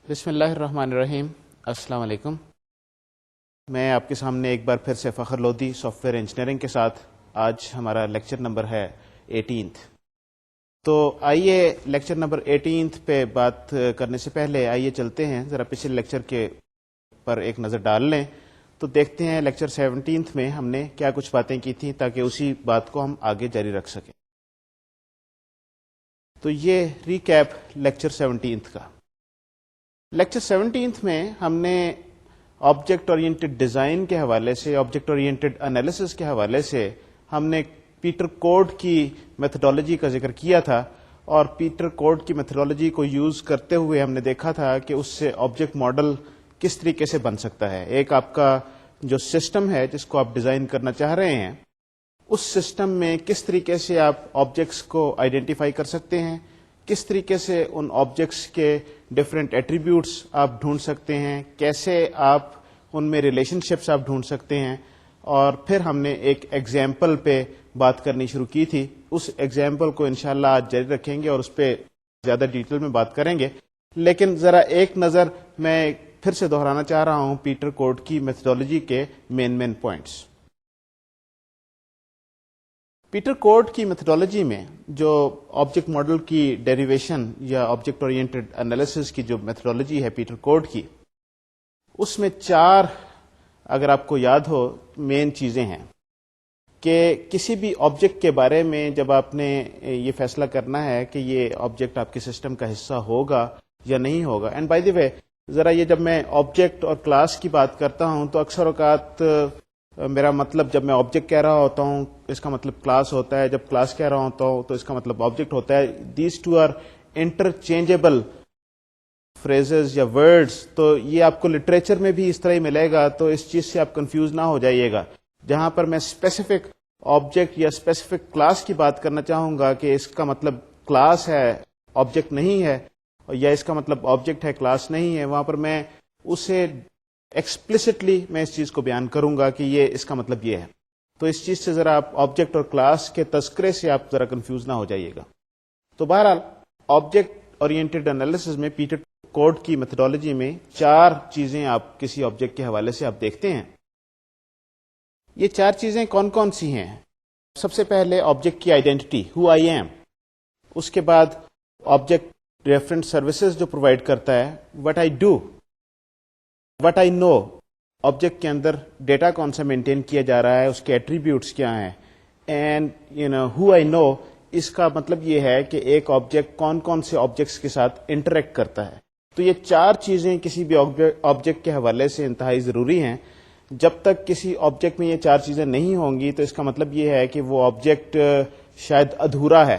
بسم اللہ الرحمن الرحیم. السلام علیکم. میں آپ کے سامنے ایک بار پھر سے فخر لودھی سافٹ ویئر انجینئرنگ کے ساتھ آج ہمارا لیکچر نمبر ہے 18. تو آئیے لیکچر نمبر 18 پہ بات کرنے سے پہلے آئیے چلتے ہیں ذرا پچھلے لیکچر کے پر ایک نظر ڈال لیں. تو دیکھتے ہیں لیکچر 17 میں ہم نے کیا کچھ باتیں کی تھیں تاکہ اسی بات کو ہم آگے جاری رکھ سکیں. تو یہ ریکیپ لیکچر 17 کا. لیکچر 17 میں ہم نے آبجیکٹ اورینٹڈ ڈیزائن کے حوالے سے، آبجیکٹ اورینٹڈ انالیسس کے حوالے سے ہم نے پیٹر کوڈ کی میتھڈالوجی کا ذکر کیا تھا، اور پیٹر کوڈ کی میتھڈالوجی کو یوز کرتے ہوئے ہم نے دیکھا تھا کہ اس سے آبجیکٹ ماڈل کس طریقے سے بن سکتا ہے. ایک آپ کا جو سسٹم ہے جس کو آپ ڈیزائن کرنا چاہ رہے ہیں، اس سسٹم میں کس طریقے سے آپ آبجیکٹس کو آئیڈینٹیفائی کر سکتے ہیں، کس طریقے سے ان آبجیکٹس کے ڈفرینٹ ایٹریبیوٹس آپ ڈھونڈ سکتے ہیں، کیسے آپ ان میں ریلیشن شپس آپ ڈھونڈ سکتے ہیں. اور پھر ہم نے ایک ایگزامپل پہ بات کرنی شروع کی تھی. اس ایگزامپل کو انشاءاللہ آج جاری رکھیں گے اور اس پہ زیادہ ڈیٹیل میں بات کریں گے. لیکن ذرا ایک نظر میں پھر سے دہرانا چاہ رہا ہوں پیٹر کوڈ کی میتھڈالوجی کے مین پوائنٹس. پیٹر کوڈ کی میتھڈالوجی میں جو آبجیکٹ ماڈل کی ڈیریویشن یا آبجیکٹ اورینٹڈ انالیسس کی جو میتھڈالوجی ہے پیٹر کوڈ کی، اس میں 4 اگر آپ کو یاد ہو مین چیزیں ہیں کہ کسی بھی آبجیکٹ کے بارے میں جب آپ نے یہ فیصلہ کرنا ہے کہ یہ آبجیکٹ آپ کے سسٹم کا حصہ ہوگا یا نہیں ہوگا. اینڈ بائی دی وے ذرا یہ جب میں آبجیکٹ اور کلاس کی بات کرتا ہوں تو اکثر اوقات میرا مطلب جب میں آبجیکٹ کہہ رہا ہوتا ہوں اس کا مطلب کلاس ہوتا ہے، جب کلاس کہہ رہا ہوتا ہوں تو اس کا مطلب آبجیکٹ ہوتا ہے. These two are interchangeable phrases یا ورڈز. تو یہ آپ کو لٹریچر میں بھی اس طرح ہی ملے گا، تو اس چیز سے آپ کنفیوز نہ ہو جائیے گا. جہاں پر میں اسپیسیفک آبجیکٹ یا اسپیسیفک کلاس کی بات کرنا چاہوں گا کہ اس کا مطلب کلاس ہے آبجیکٹ نہیں ہے، یا اس کا مطلب آبجیکٹ ہے کلاس نہیں ہے، وہاں پر میں اسے ایکسپلسٹلی میں اس چیز کو بیان کروں گا کہ یہ اس کا مطلب یہ ہے. تو اس چیز سے ذرا آپ آبجیکٹ اور کلاس کے تذکرے سے آپ ذرا کنفیوز نہ ہو جائیے گا. تو بہرحال آبجیکٹ اورینٹڈ انالیسس میں پیٹر کوڈ کی میتھڈالوجی میں 4 چیزیں آپ کسی آبجیکٹ کے حوالے سے آپ دیکھتے ہیں. یہ 4 چیزیں کون کون سی ہیں؟ سب سے پہلے آبجیکٹ کی آئیڈینٹی، ہو آئی ایم. اس کے بعد آبجیکٹ ریفرنس سروسز جو پرووائڈ کرتا ہے، what I do, what I know. Object کے اندر ڈیٹا کون سا مینٹین کیا جا رہا ہے، اس کے ایٹریبیوٹس کیا ہیں. اینڈ ہو آئی نو، اس کا مطلب یہ ہے کہ ایک آبجیکٹ کون کون سے آبجیکٹس کے ساتھ انٹریکٹ کرتا ہے. تو یہ 4 چیزیں کسی بھی آبجیکٹ کے حوالے سے انتہائی ضروری ہیں. جب تک کسی آبجیکٹ میں یہ 4 چیزیں نہیں ہوں گی تو اس کا مطلب یہ ہے کہ وہ آبجیکٹ شاید ادھورا ہے.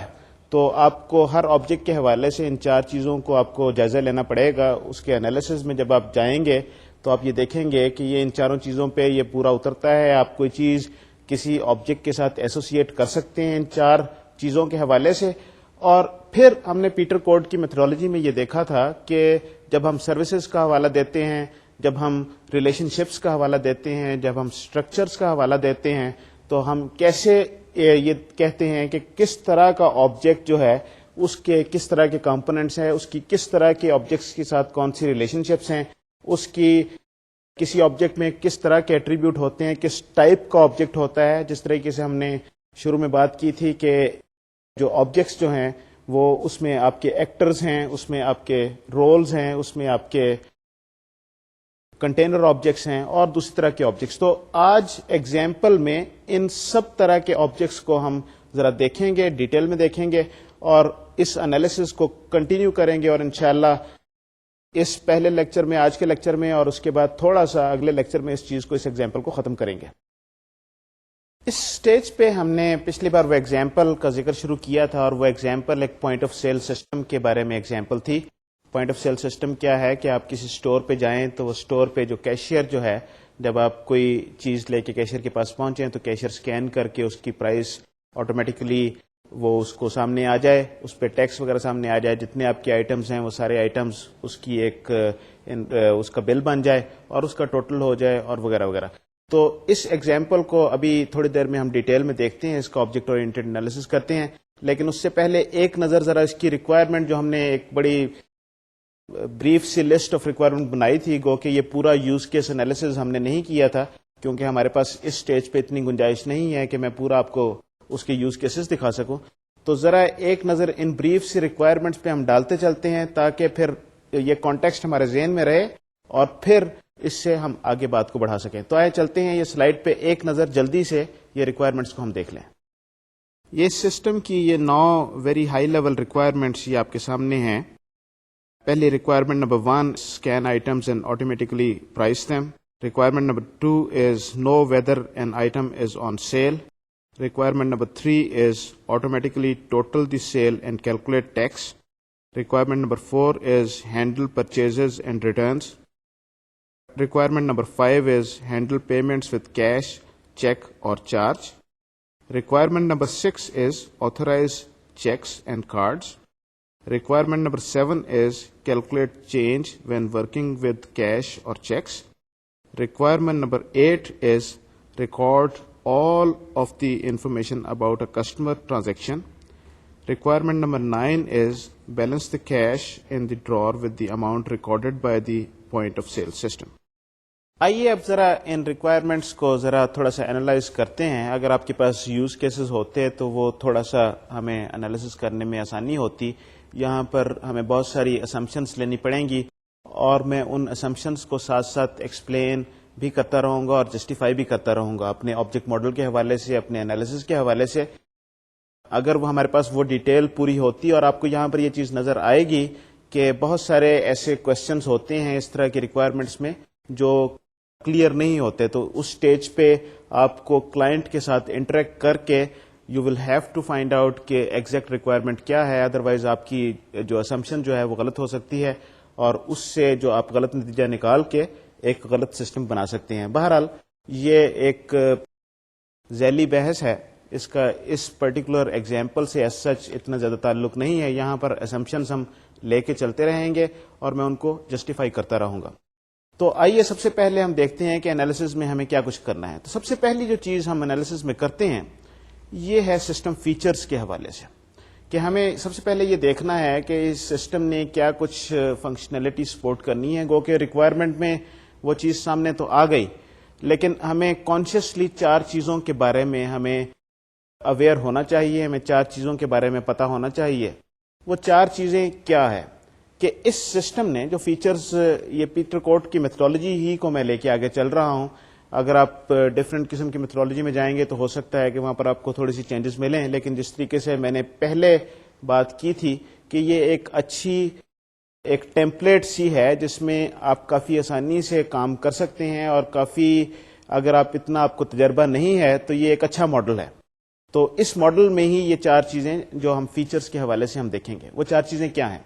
تو آپ کو ہر آبجیکٹ کے حوالے سے ان 4 چیزوں کو آپ کو جائزہ لینا پڑے گا. اس کے انالیسس میں جب آپ جائیں گے تو آپ یہ دیکھیں گے کہ یہ ان 4 چیزوں پہ یہ پورا اترتا ہے. آپ کوئی چیز کسی آبجیکٹ کے ساتھ ایسوسیٹ کر سکتے ہیں ان 4 چیزوں کے حوالے سے. اور پھر ہم نے پیٹر کوڈ کی میتھڈالوجی میں یہ دیکھا تھا کہ جب ہم سروسز کا حوالہ دیتے ہیں، جب ہم ریلیشن شپس کا حوالہ دیتے ہیں، جب ہم اسٹرکچرز کا حوالہ دیتے ہیں، تو ہم کیسے یہ کہتے ہیں کہ کس طرح کا آبجیکٹ جو ہے اس کے کس طرح کے کمپوننٹس ہیں، اس کی کس طرح کے آبجیکٹس کے ساتھ کون سی ریلیشن شپس ہیں، اس کی کسی آبجیکٹ میں کس طرح کے ایٹریبیوٹ ہوتے ہیں، کس ٹائپ کا آبجیکٹ ہوتا ہے. جس طریقے سے ہم نے شروع میں بات کی تھی کہ جو آبجیکٹس جو ہیں وہ اس میں آپ کے ایکٹرز ہیں، اس میں آپ کے رولز ہیں، اس میں آپ کے کنٹینر آبجیکٹس ہیں اور دوسری طرح کے آبجیکٹس. تو آج ایگزامپل میں ان سب طرح کے آبجیکٹس کو ہم ذرا دیکھیں گے، ڈیٹیل میں دیکھیں گے اور اس انالیسس کو کنٹینیو کریں گے. اور انشاءاللہ اس پہلے لیکچر میں، آج کے لیکچر میں، اور اس کے بعد تھوڑا سا اگلے لیکچر میں اس چیز کو، اس ایگزامپل کو ختم کریں گے. اس سٹیج پہ ہم نے پچھلی بار وہ ایگزامپل کا ذکر شروع کیا تھا، اور وہ ایگزامپل ایک پوائنٹ آف سیل سسٹم کے بارے میں ایگزامپل تھی. پوائنٹ آف سیل سسٹم کیا ہے کہ آپ کسی سٹور پہ جائیں تو وہ سٹور پہ جو کیشیئر جو ہے، جب آپ کوئی چیز لے کے کیشیئر کے پاس پہنچیں تو کیشیئر سکین کر کے اس کی پرائس آٹومیٹکلی وہ اس کو سامنے آ جائے، اس پہ ٹیکس وغیرہ سامنے آ جائے، جتنے آپ کے آئٹمز ہیں وہ سارے آئٹمز اس کی ایک اس کا بل بن جائے اور اس کا ٹوٹل ہو جائے اور وغیرہ وغیرہ. تو اس ایگزامپل کو ابھی تھوڑی دیر میں ہم ڈیٹیل میں دیکھتے ہیں، اس کا آبجیکٹ اورینٹڈ انالیسس کرتے ہیں. لیکن اس سے پہلے ایک نظر ذرا اس کی ریکوائرمنٹ جو ہم نے ایک بڑی بریف سی لسٹ آف ریکوائرمنٹ بنائی تھی، گو کہ یہ پورا یوز کیس انالیسز ہم نے نہیں کیا تھا، کیونکہ ہمارے پاس اس سٹیج پہ اتنی گنجائش نہیں ہے کہ میں پورا آپ کو اس کے یوز کیسز دکھا سکوں. تو ذرا ایک نظر ان بریف سی ریکوائرمنٹس پہ ہم ڈالتے چلتے ہیں تاکہ پھر یہ کانٹیکسٹ ہمارے ذہن میں رہے اور پھر اس سے ہم آگے بات کو بڑھا سکیں. تو آئے چلتے ہیں یہ سلائڈ پہ ایک نظر جلدی سے یہ ریکوائرمنٹس کو ہم دیکھ لیں. یہ سسٹم کی یہ 9 ویری ہائی لیول ریکوائرمنٹس یہ آپ کے سامنے ہیں. پہلی requirement number 1 scan items and automatically price them. Requirement number 2 is know whether an item is on sale. Requirement number 3 is automatically total the sale and calculate tax. Requirement number 4 is handle purchases and returns. Requirement number 5 is handle payments with cash, check or charge. Requirement number 6 is authorize checks and cards. Requirement number 7 is calculate change when working with cash or checks. Requirement number 8 is record all of the information about a customer transaction. Requirement number 9 is balance the cash in the drawer with the amount recorded by the point of sale system. آئیے اب ذرا ان requirements کو ذرا تھوڑا سا analyse کرتے ہیں. اگر آپ کے پاس یوز کیسز ہوتے تو وہ تھوڑا سا ہمیں انالیسس کرنے میں آسانی ہوتی. یہاں پر ہمیں بہت ساری اسمپشنس لینی پڑیں گی اور میں ان اسمپشنس کو ساتھ ساتھ ایکسپلین بھی کرتا رہوں گا اور جسٹیفائی بھی کرتا رہوں گا اپنے آبجیکٹ ماڈل کے حوالے سے، اپنے انالیسس کے حوالے سے. اگر وہ ہمارے پاس وہ ڈیٹیل پوری ہوتی اور آپ کو یہاں پر یہ چیز نظر آئے گی کہ بہت سارے ایسے کوشچنس ہوتے ہیں اس طرح کی ریکوائرمنٹس میں جو کلیئر نہیں ہوتے، تو اس سٹیج پہ آپ کو کلائنٹ کے ساتھ انٹریکٹ کر کے you will have to find out کہ ایگزیکٹ ریکوائرمنٹ کیا ہے. ادروائز آپ کی جو اسمپشن جو ہے وہ غلط ہو سکتی ہے اور اس سے جو آپ غلط نتیجہ نکال کے ایک غلط سسٹم بنا سکتے ہیں. بہرحال یہ ایک ذیلی بحث ہے، اس کا اس پرٹیکولر ایگزامپل سے ایز سچ اتنا زیادہ تعلق نہیں ہے. یہاں پر اسمپشنز ہم لے کے چلتے رہیں گے اور میں ان کو جسٹیفائی کرتا رہوں گا. تو آئیے سب سے پہلے ہم دیکھتے ہیں کہ انالیسس میں ہمیں کیا کچھ کرنا ہے. تو سب سے پہلی جو چیز ہم انالیسس میں کرتے ہیں یہ ہے سسٹم فیچرز کے حوالے سے، کہ ہمیں سب سے پہلے یہ دیکھنا ہے کہ اس سسٹم نے کیا کچھ فنکشنلٹی سپورٹ کرنی ہے. گو کہ ریکوائرمنٹ میں وہ چیز سامنے تو آ گئی، لیکن ہمیں کانشیسلی 4 چیزوں کے بارے میں ہمیں اویئر ہونا چاہیے، ہمیں 4 چیزوں کے بارے میں پتا ہونا چاہیے. وہ 4 چیزیں کیا ہے کہ اس سسٹم نے جو فیچرز، یہ پیٹر کوٹ کی میتھڈالوجی ہی کو میں لے کے آگے چل رہا ہوں. اگر آپ ڈفرینٹ قسم کی میتھڈالوجی میں جائیں گے تو ہو سکتا ہے کہ وہاں پر آپ کو تھوڑی سی چینجز ملیں، لیکن جس طریقے سے میں نے پہلے بات کی تھی کہ یہ ایک اچھی ایک ٹیمپلیٹ سی ہے جس میں آپ کافی آسانی سے کام کر سکتے ہیں اور کافی، اگر آپ اتنا آپ کو تجربہ نہیں ہے تو یہ ایک اچھا ماڈل ہے. تو اس ماڈل میں ہی یہ 4 چیزیں جو ہم فیچرز کے حوالے سے ہم دیکھیں گے. وہ 4 چیزیں کیا ہیں؟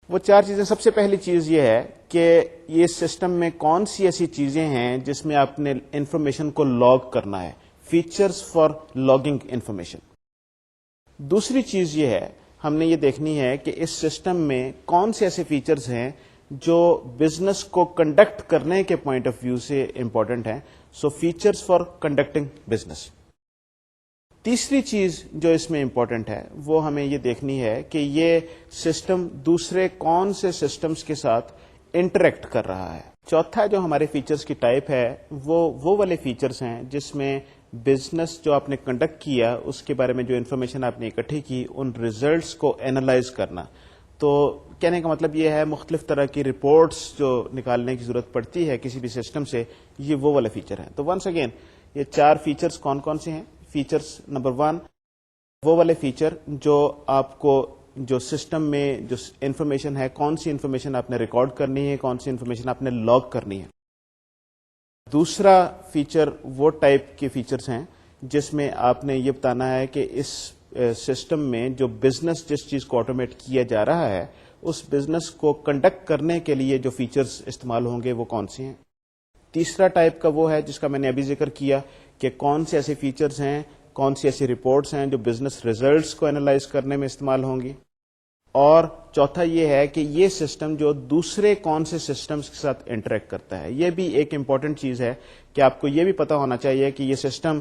وہ 4 چیزیں، سب سے پہلی چیز یہ ہے کہ یہ سسٹم میں کون سی ایسی چیزیں ہیں جس میں آپ نے انفارمیشن کو لاگ کرنا ہے. Features for logging information. دوسری چیز یہ ہے، ہم نے یہ دیکھنی ہے کہ اس سسٹم میں کون سے ایسے فیچرز ہیں جو بزنس کو کنڈکٹ کرنے کے پوائنٹ آف ویو سے امپورٹنٹ ہیں. سو فیچرز فار کنڈکٹنگ بزنس. تیسری چیز جو اس میں امپورٹنٹ ہے وہ ہمیں یہ دیکھنی ہے کہ یہ سسٹم دوسرے کون سے سسٹمز کے ساتھ انٹریکٹ کر رہا ہے. چوتھا جو ہمارے فیچرز کی ٹائپ ہے وہ والے فیچرز ہیں جس میں بزنس جو آپ نے کنڈکٹ کیا اس کے بارے میں جو انفارمیشن آپ نے اکٹھی کی ان ریزلٹس کو اینالائز کرنا. تو کہنے کا مطلب یہ ہے مختلف طرح کی رپورٹس جو نکالنے کی ضرورت پڑتی ہے کسی بھی سسٹم سے، یہ وہ والے فیچر ہیں. تو ونس اگین یہ 4 فیچرز کون کون سے ہیں؟ فیچرز نمبر 1 وہ والے فیچر جو آپ کو جو سسٹم میں جو انفارمیشن ہے، کون سی انفارمیشن آپ نے ریکارڈ کرنی ہے، کون سی انفارمیشن آپ نے لاگ کرنی ہے. دوسرا فیچر وہ ٹائپ کے فیچرز ہیں جس میں آپ نے یہ بتانا ہے کہ اس سسٹم میں جو بزنس جس چیز کو آٹومیٹ کیا جا رہا ہے اس بزنس کو کنڈکٹ کرنے کے لیے جو فیچرز استعمال ہوں گے وہ کون سے ہیں. تیسرا ٹائپ کا وہ ہے جس کا میں نے ابھی ذکر کیا کہ کون سے ایسے فیچرز ہیں، کون سی ایسی رپورٹس ہیں جو بزنس ریزلٹس کو اینالائز کرنے میں استعمال ہوں گی. اور چوتھا یہ ہے کہ یہ سسٹم جو دوسرے کون سے سسٹمز کے ساتھ انٹریکٹ کرتا ہے. یہ بھی ایک امپورٹنٹ چیز ہے کہ آپ کو یہ بھی پتا ہونا چاہیے کہ یہ سسٹم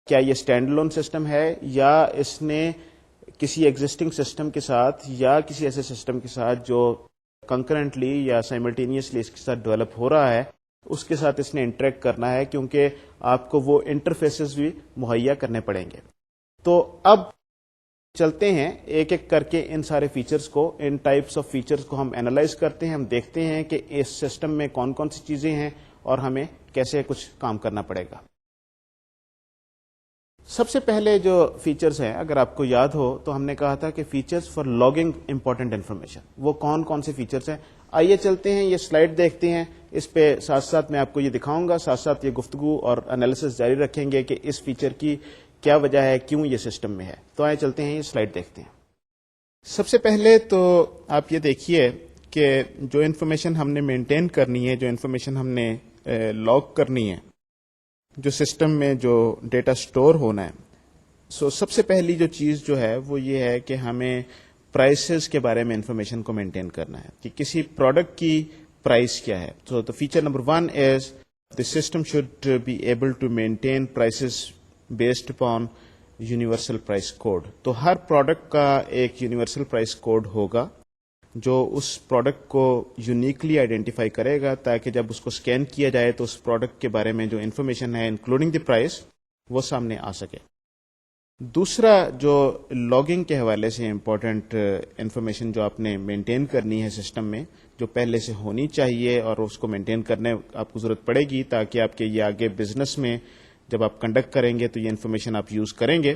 کیا یہ اسٹینڈ لون سسٹم ہے یا اس نے کسی ایگزسٹنگ سسٹم کے ساتھ یا کسی ایسے سسٹم کے ساتھ جو کنکرنٹلی یا سائملٹینیسلی اس کے ساتھ ڈیولپ ہو رہا ہے اس کے ساتھ اس نے انٹریکٹ کرنا ہے، کیونکہ آپ کو وہ انٹرفیسز بھی مہیا کرنے پڑیں گے. تو اب چلتے ہیں ایک ایک کر کے ان سارے فیچرز کو، ان ٹائپس آف فیچرز کو ہم اینالائز کرتے ہیں، ہم دیکھتے ہیں کہ اس سسٹم میں کون کون سی چیزیں ہیں اور ہمیں کیسے کچھ کام کرنا پڑے گا. سب سے پہلے جو فیچرز ہیں، اگر آپ کو یاد ہو تو ہم نے کہا تھا کہ features for logging important information, وہ کون کون سے فیچرز ہیں. آئیے چلتے ہیں، یہ سلائڈ دیکھتے ہیں، اس پہ ساتھ ساتھ میں آپ کو یہ دکھاؤں گا، ساتھ ساتھ یہ گفتگو اور انالیسس جاری رکھیں گے کہ اس فیچر کی کیا وجہ ہے، کیوں یہ سسٹم میں ہے. تو آئے چلتے ہیں، یہ سلائڈ دیکھتے ہیں. سب سے پہلے تو آپ یہ دیکھیے کہ جو انفارمیشن ہم نے مینٹین کرنی ہے، جو انفارمیشن ہم نے لاگ کرنی ہے، جو سسٹم میں جو ڈیٹا سٹور ہونا ہے، سب سے پہلی جو چیز جو ہے وہ یہ ہے کہ ہمیں پرائسز کے بارے میں انفارمیشن کو مینٹین کرنا ہے کہ کسی پروڈکٹ کی پرائس کیا ہے. سو the feature number 1 is the system should be able to maintain prices based upon universal price code. تو ہر پروڈکٹ کا ایک یونیورسل پرائس کوڈ ہوگا جو اس پروڈکٹ کو یونیکلی آئیڈینٹیفائی کرے گا، تاکہ جب اس کو اسکین کیا جائے تو اس پروڈکٹ کے بارے میں جو انفارمیشن ہے انکلوڈنگ دی پرائس وہ سامنے آ سکے. دوسرا جو لاگنگ کے حوالے سے امپورٹنٹ انفارمیشن جو آپ نے مینٹین کرنی ہے سسٹم میں، جو پہلے سے ہونی چاہیے اور اس کو مینٹین کرنے آپ کو ضرورت پڑے گی تاکہ آپ کے یہ آگے بزنس میں جب آپ کنڈکٹ کریں گے تو یہ انفارمیشن آپ یوز کریں گے،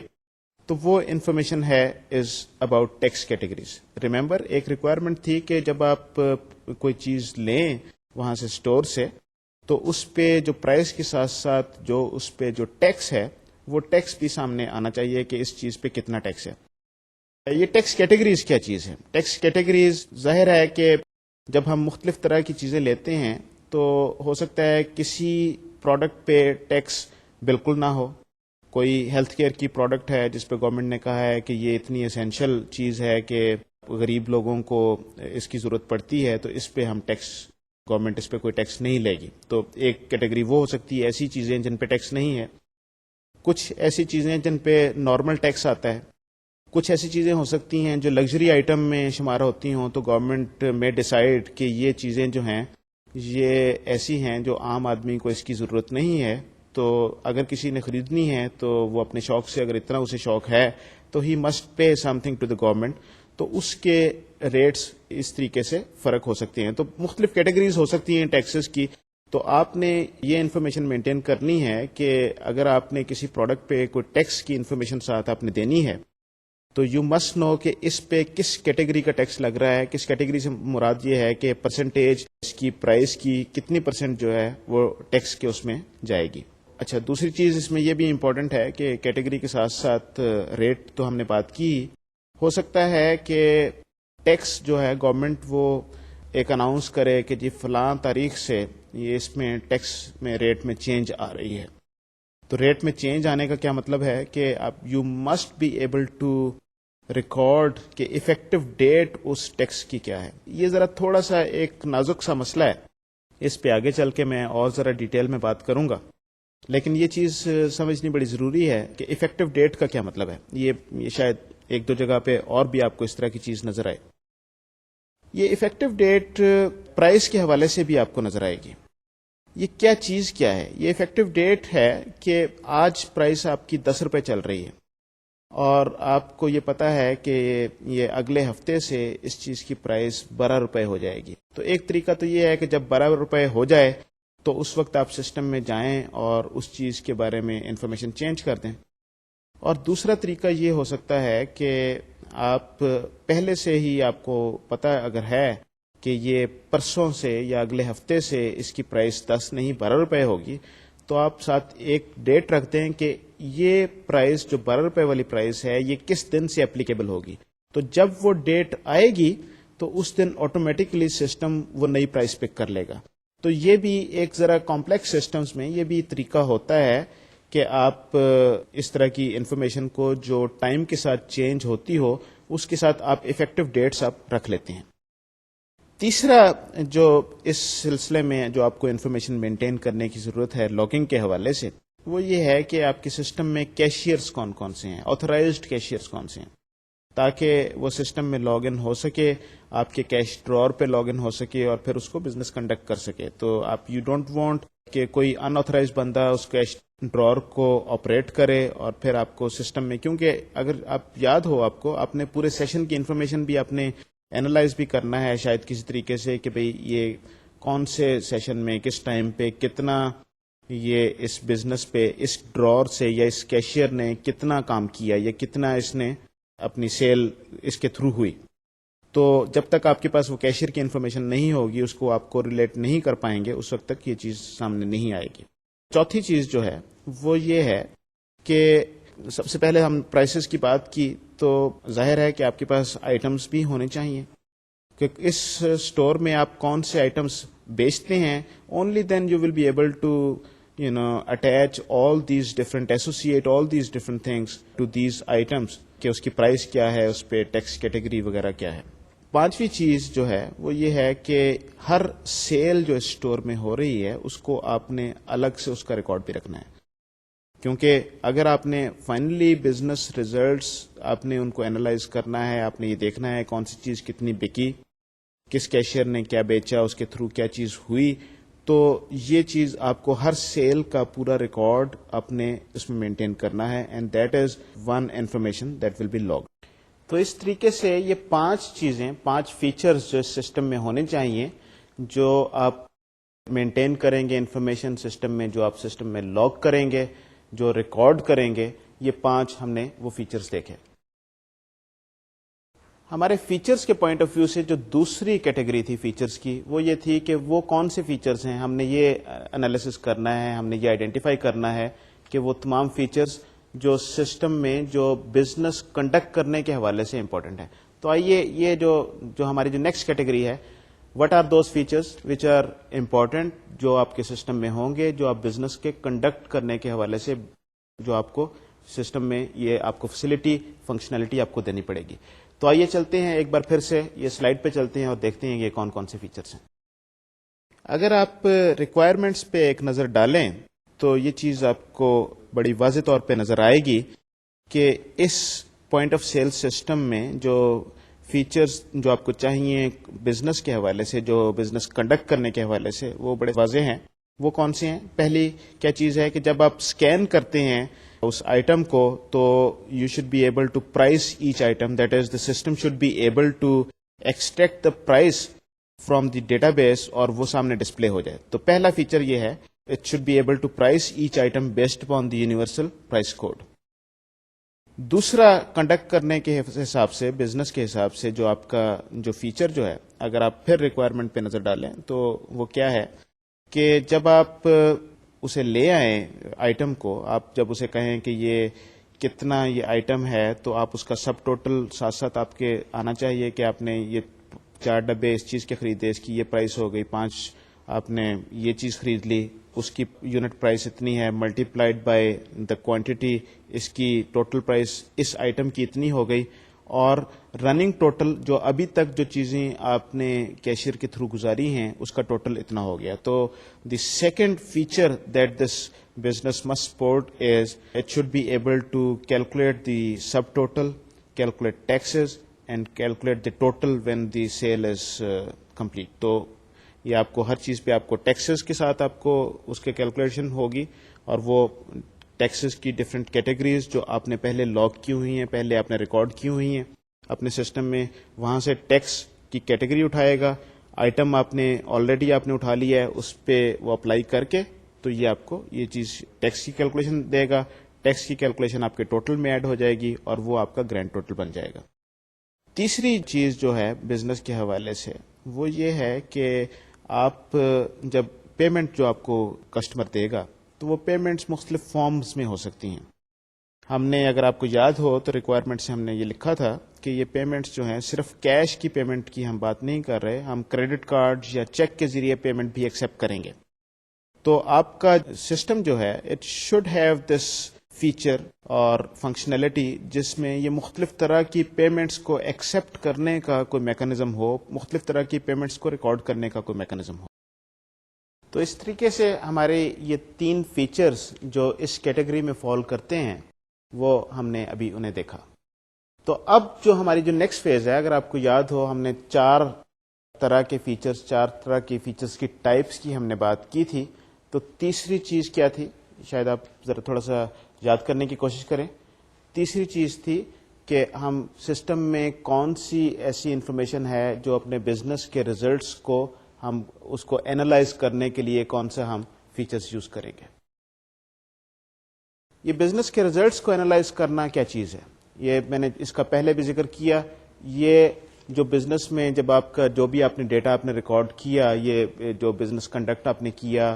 تو وہ انفارمیشن ہے is about tax categories. Remember ایک ریکوائرمنٹ تھی کہ جب آپ کوئی چیز لیں وہاں سے اسٹور سے تو اس پہ جو پرائس کے ساتھ ساتھ جو اس پہ جو ٹیکس ہے وہ ٹیکس بھی سامنے آنا چاہیے کہ اس چیز پہ کتنا ٹیکس ہے. یہ ٹیکس کیٹیگریز کیا چیز ہے؟ ٹیکس کیٹیگریز ظاہر ہے کہ جب ہم مختلف طرح کی چیزیں لیتے ہیں تو ہو سکتا ہے کسی پروڈکٹ پہ ٹیکس بالکل نہ ہو. کوئی ہیلتھ کیئر کی پروڈکٹ ہے جس پہ گورنمنٹ نے کہا ہے کہ یہ اتنی اسینشل چیز ہے کہ غریب لوگوں کو اس کی ضرورت پڑتی ہے، تو اس پہ ہم ٹیکس، گورنمنٹ اس پہ کوئی ٹیکس نہیں لے گی. تو ایک کیٹیگری وہ ہو سکتی ہے ایسی چیزیں جن پہ ٹیکس نہیں ہے. کچھ ایسی چیزیں جن پہ نارمل ٹیکس آتا ہے. کچھ ایسی چیزیں ہو سکتی ہیں جو لگژری آئٹم میں شمار ہوتی ہوں، تو گورنمنٹ میں ڈیسائیڈ کہ یہ چیزیں جو ہیں یہ ایسی ہیں جو عام آدمی کو اس کی ضرورت نہیں ہے، تو اگر کسی نے خریدنی ہے تو وہ اپنے شوق سے، اگر اتنا اسے شوق ہے تو he must pay something to the government. تو اس کے ریٹس اس طریقے سے فرق ہو سکتے ہیں. تو مختلف کیٹیگریز ہو سکتی ہیں ٹیکسز کی. تو آپ نے یہ انفارمیشن مینٹین کرنی ہے کہ اگر آپ نے کسی پروڈکٹ پہ کوئی ٹیکس کی انفارمیشن ساتھ آپ نے دینی ہے تو یو مسٹ نو کہ اس پہ کس کیٹیگری کا ٹیکس لگ رہا ہے. کس کیٹیگری سے مراد یہ ہے کہ پرسنٹیج اس کی پرائس کی کتنی پرسنٹ جو ہے وہ ٹیکس کے اس میں جائے گی. اچھا، دوسری چیز اس میں یہ بھی امپورٹنٹ ہے کہ کیٹیگری کے ساتھ ساتھ ریٹ تو ہم نے بات کی. ہو سکتا ہے کہ ٹیکس جو ہے گورنمنٹ وہ ایک اناؤنس کرے کہ جی فلاں تاریخ سے یہ اس میں ٹیکس میں ریٹ میں چینج آ رہی ہے. تو ریٹ میں چینج آنے کا کیا مطلب ہے کہ اب you must be able to record کہ افیکٹو ڈیٹ اس ٹیکس کی کیا ہے. یہ ذرا تھوڑا سا ایک نازک سا مسئلہ ہے، اس پہ آگے چل کے میں اور ذرا ڈیٹیل میں بات کروں گا، لیکن یہ چیز سمجھنی بڑی ضروری ہے کہ افیکٹو ڈیٹ کا کیا مطلب ہے. یہ شاید ایک دو جگہ پہ اور بھی آپ کو اس طرح کی چیز نظر آئے. یہ افیکٹو ڈیٹ پرائس کے حوالے سے بھی آپ کو نظر آئے گی. یہ کیا چیز کیا ہے؟ یہ افیکٹو ڈیٹ ہے کہ آج پرائس آپ کی 10 روپے چل رہی ہے اور آپ کو یہ پتا ہے کہ یہ اگلے ہفتے سے اس چیز کی پرائس 12 روپے ہو جائے گی. تو ایک طریقہ تو یہ ہے کہ جب 12 روپے ہو جائے تو اس وقت آپ سسٹم میں جائیں اور اس چیز کے بارے میں انفارمیشن چینج کر دیں. اور دوسرا طریقہ یہ ہو سکتا ہے کہ آپ پہلے سے ہی آپ کو پتہ اگر ہے کہ یہ پرسوں سے یا اگلے ہفتے سے اس کی پرائس 10 نہیں 12 روپے ہوگی، تو آپ ساتھ ایک ڈیٹ رکھ دیں کہ یہ پرائس جو 12 روپے والی پرائس ہے یہ کس دن سے اپلیکیبل ہوگی. تو جب وہ ڈیٹ آئے گی تو اس دن آٹومیٹکلی سسٹم وہ نئی پرائس پک کر لے گا. تو یہ بھی ایک ذرا کمپلیکس سسٹمز میں یہ بھی طریقہ ہوتا ہے کہ آپ اس طرح کی انفارمیشن کو جو ٹائم کے ساتھ چینج ہوتی ہو اس کے ساتھ آپ افیکٹو ڈیٹس آپ رکھ لیتے ہیں. تیسرا جو اس سلسلے میں جو آپ کو انفارمیشن مینٹین کرنے کی ضرورت ہے لاگنگ کے حوالے سے، وہ یہ ہے کہ آپ کے سسٹم میں کیشیئرز کون کون سے ہیں، آتھورائزڈ کیشیئرز کون سے ہیں. تاکہ وہ سسٹم میں لاگ ان ہو سکے, آپ کے کیش ڈرار پہ لاگ ان ہو سکے اور پھر اس کو بزنس کنڈکٹ کر سکے. تو آپ یو ڈونٹ وانٹ کہ کوئی ان آتھرائز بندہ اس کیش ڈرار کو آپریٹ کرے اور پھر آپ کو سسٹم میں, کیونکہ اگر آپ یاد ہو آپ کو اپنے پورے سیشن کی انفارمیشن بھی آپ نے اینالائز بھی کرنا ہے شاید کسی طریقے سے کہ بھئی یہ کون سے سیشن میں کس ٹائم پہ کتنا یہ اس بزنس پہ اس ڈرار سے یا اس کیشیئر نے کتنا کام کیا یا کتنا اس نے اپنی سیل اس کے تھرو ہوئی. تو جب تک آپ کے پاس وہ کیشیئر کی انفارمیشن نہیں ہوگی, اس کو آپ کو ریلیٹ نہیں کر پائیں گے, اس وقت تک یہ چیز سامنے نہیں آئے گی. چوتھی چیز جو ہے وہ یہ ہے کہ سب سے پہلے ہم پرائسز کی بات کی تو ظاہر ہے کہ آپ کے پاس آئٹمس بھی ہونے چاہیے کہ اس اسٹور میں آپ کون سے آئٹمس بیچتے ہیں. Only then you will be able to attach all these different, associate all these different things to these items کہ اس کی پرائس کیا ہے, اس پہ ٹیکس کیٹیگری وغیرہ کیا ہے. پانچویں چیز جو ہے وہ یہ ہے کہ ہر سیل جو اسٹور میں ہو رہی ہے اس کو آپ نے الگ سے اس کا ریکارڈ بھی رکھنا ہے, کیونکہ اگر آپ نے فائنلی بزنس ریزلٹس آپ نے ان کو اینالائز کرنا ہے, آپ نے یہ دیکھنا ہے کون سی چیز کتنی بکی, کس کیشیئر نے کیا بیچا, اس کے تھرو کیا چیز ہوئی, تو یہ چیز آپ کو ہر سیل کا پورا ریکارڈ اپنے اس میں مینٹین کرنا ہے, and that is one information that will be logged. تو اس طریقے سے یہ 5 چیزیں, 5 فیچرز جو اس سسٹم میں ہونے چاہیے جو آپ مینٹین کریں گے انفارمیشن سسٹم میں, جو آپ سسٹم میں لاگ کریں گے, جو ریکارڈ کریں گے, یہ 5 ہم نے وہ فیچرز دیکھے. ہمارے فیچرز کے پوائنٹ آف ویو سے جو دوسری کیٹیگری تھی فیچرز کی وہ یہ تھی کہ وہ کون سے فیچرز ہیں. ہم نے یہ انالیسس کرنا ہے, ہم نے یہ آئیڈینٹیفائی کرنا ہے کہ وہ تمام فیچرز جو سسٹم میں جو بزنس کنڈکٹ کرنے کے حوالے سے امپورٹنٹ ہے. تو آئیے یہ جو ہماری جو نیکسٹ کیٹیگری ہے, what are those features which are important جو آپ کے سسٹم میں ہوں گے, جو آپ بزنس کے کنڈکٹ کرنے کے حوالے سے جو آپ کو سسٹم میں یہ آپ کو فیسلٹی فنکشنلٹی آپ کو دینی پڑے گی. تو آئیے چلتے ہیں ایک بار پھر سے یہ سلائڈ پہ چلتے ہیں اور دیکھتے ہیں یہ کون کون سے فیچرز ہیں. اگر آپ ریکوائرمنٹس پہ ایک نظر ڈالیں تو یہ چیز آپ کو بڑی واضح طور پہ نظر آئے گی کہ اس پوائنٹ آف سیل سسٹم میں جو فیچرز جو آپ کو چاہیے بزنس کے حوالے سے, جو بزنس کنڈکٹ کرنے کے حوالے سے, وہ بڑے واضح ہیں. وہ کون سے ہیں؟ پہلی کیا چیز ہے کہ جب آپ اسکین کرتے ہیں اس آئٹم کو تو you should be able to price each item, that is the system should be able to extract the price from the database اور وہ سامنے ڈسپلے ہو جائے. تو پہلا فیچر یہ ہے, it should be able to price each item based upon the universal price code. دوسرا conduct کرنے کے حساب سے, بزنس کے حساب سے جو آپ کا جو فیچر جو ہے, اگر آپ پھر ریکوائرمنٹ پہ نظر ڈالیں تو وہ کیا ہے کہ جب آپ اسے لے آئیں آئٹم کو, آپ جب اسے کہیں کہ یہ کتنا یہ آئٹم ہے تو آپ اس کا سب ٹوٹل ساتھ ساتھ آپ کے آنا چاہیے کہ آپ نے یہ 4 ڈبے اس چیز کے خریدے, اس کی یہ پرائس ہو گئی, 5 آپ نے یہ چیز خرید لی, اس کی یونٹ پرائس اتنی ہے, ملٹی پلائڈ بائی دا کوانٹٹی, اس کی ٹوٹل پرائس اس آئٹم کی اتنی ہو گئی, اور رننگ ٹوٹل جو ابھی تک جو چیزیں آپ نے کیشیئر کے تھرو گزاری ہیں اس کا ٹوٹل اتنا ہو گیا. تو the second feature that this business must support is it should be able to calculate the subtotal, calculate taxes and calculate the total when the sale is complete. تو یہ آپ کو ہر چیز پہ آپ کو ٹیکسز کے ساتھ آپ کو اس کے کیلکولیشن ہوگی, اور وہ ٹیکسز کی ڈفرینٹ کیٹیگریز جو آپ نے پہلے لاگ کی ہوئی ہیں, پہلے آپ نے ریکارڈ کی ہوئی ہیں اپنے سسٹم میں, وہاں سے ٹیکس کی کیٹیگری اٹھائے گا, آئٹم آپ نے آلریڈی آپ نے اٹھا لیا ہے اس پہ وہ اپلائی کر کے تو یہ آپ کو یہ چیز ٹیکس کی کیلکولیشن دے گا. ٹیکس کی کیلکولیشن آپ کے ٹوٹل میں ایڈ ہو جائے گی اور وہ آپ کا گرینڈ ٹوٹل بن جائے گا. تیسری چیز جو ہے بزنس کے حوالے سے وہ یہ ہے کہ آپ جب پیمنٹ جو آپ کو کسٹمر دے گا تو وہ پیمنٹس مختلف فارمز میں ہو سکتی ہیں. ہم نے اگر آپ کو یاد ہو تو ریکوائرمنٹ سے ہم نے یہ لکھا تھا کہ یہ پیمنٹس جو ہیں صرف کیش کی پیمنٹ کی ہم بات نہیں کر رہے, ہم کریڈٹ کارڈ یا چیک کے ذریعے پیمنٹ بھی ایکسیپٹ کریں گے. تو آپ کا سسٹم جو ہے it should have this feature اور فنکشنلٹی جس میں یہ مختلف طرح کی پیمنٹس کو ایکسیپٹ کرنے کا کوئی میکانزم ہو, مختلف طرح کی پیمنٹس کو ریکارڈ کرنے کا کوئی میکانزم ہو. تو اس طریقے سے ہمارے یہ 3 فیچرز جو اس کیٹیگری میں فال کرتے ہیں وہ ہم نے ابھی انہیں دیکھا. تو اب جو ہماری جو نیکسٹ فیز ہے، اگر آپ کو یاد ہو، ہم نے چار طرح کے فیچرز کی ٹائپس کی ہم نے بات کی تھی. تو تیسری چیز کیا تھی؟ شاید آپ ذرا تھوڑا سا یاد کرنے کی کوشش کریں. تیسری چیز تھی کہ ہم سسٹم میں کون سی ایسی انفارمیشن ہے جو اپنے بزنس کے ریزلٹس کو ہم اس کو اینالائز کرنے کے لیے کون سا ہم فیچرز یوز کریں گے. یہ بزنس کے ریزلٹس کو اینالائز کرنا کیا چیز ہے؟ یہ میں نے اس کا پہلے بھی ذکر کیا. یہ جو بزنس میں جب آپ کا جو بھی آپ نے ڈیٹا آپ نے ریکارڈ کیا، یہ جو بزنس کنڈکٹ آپ نے کیا،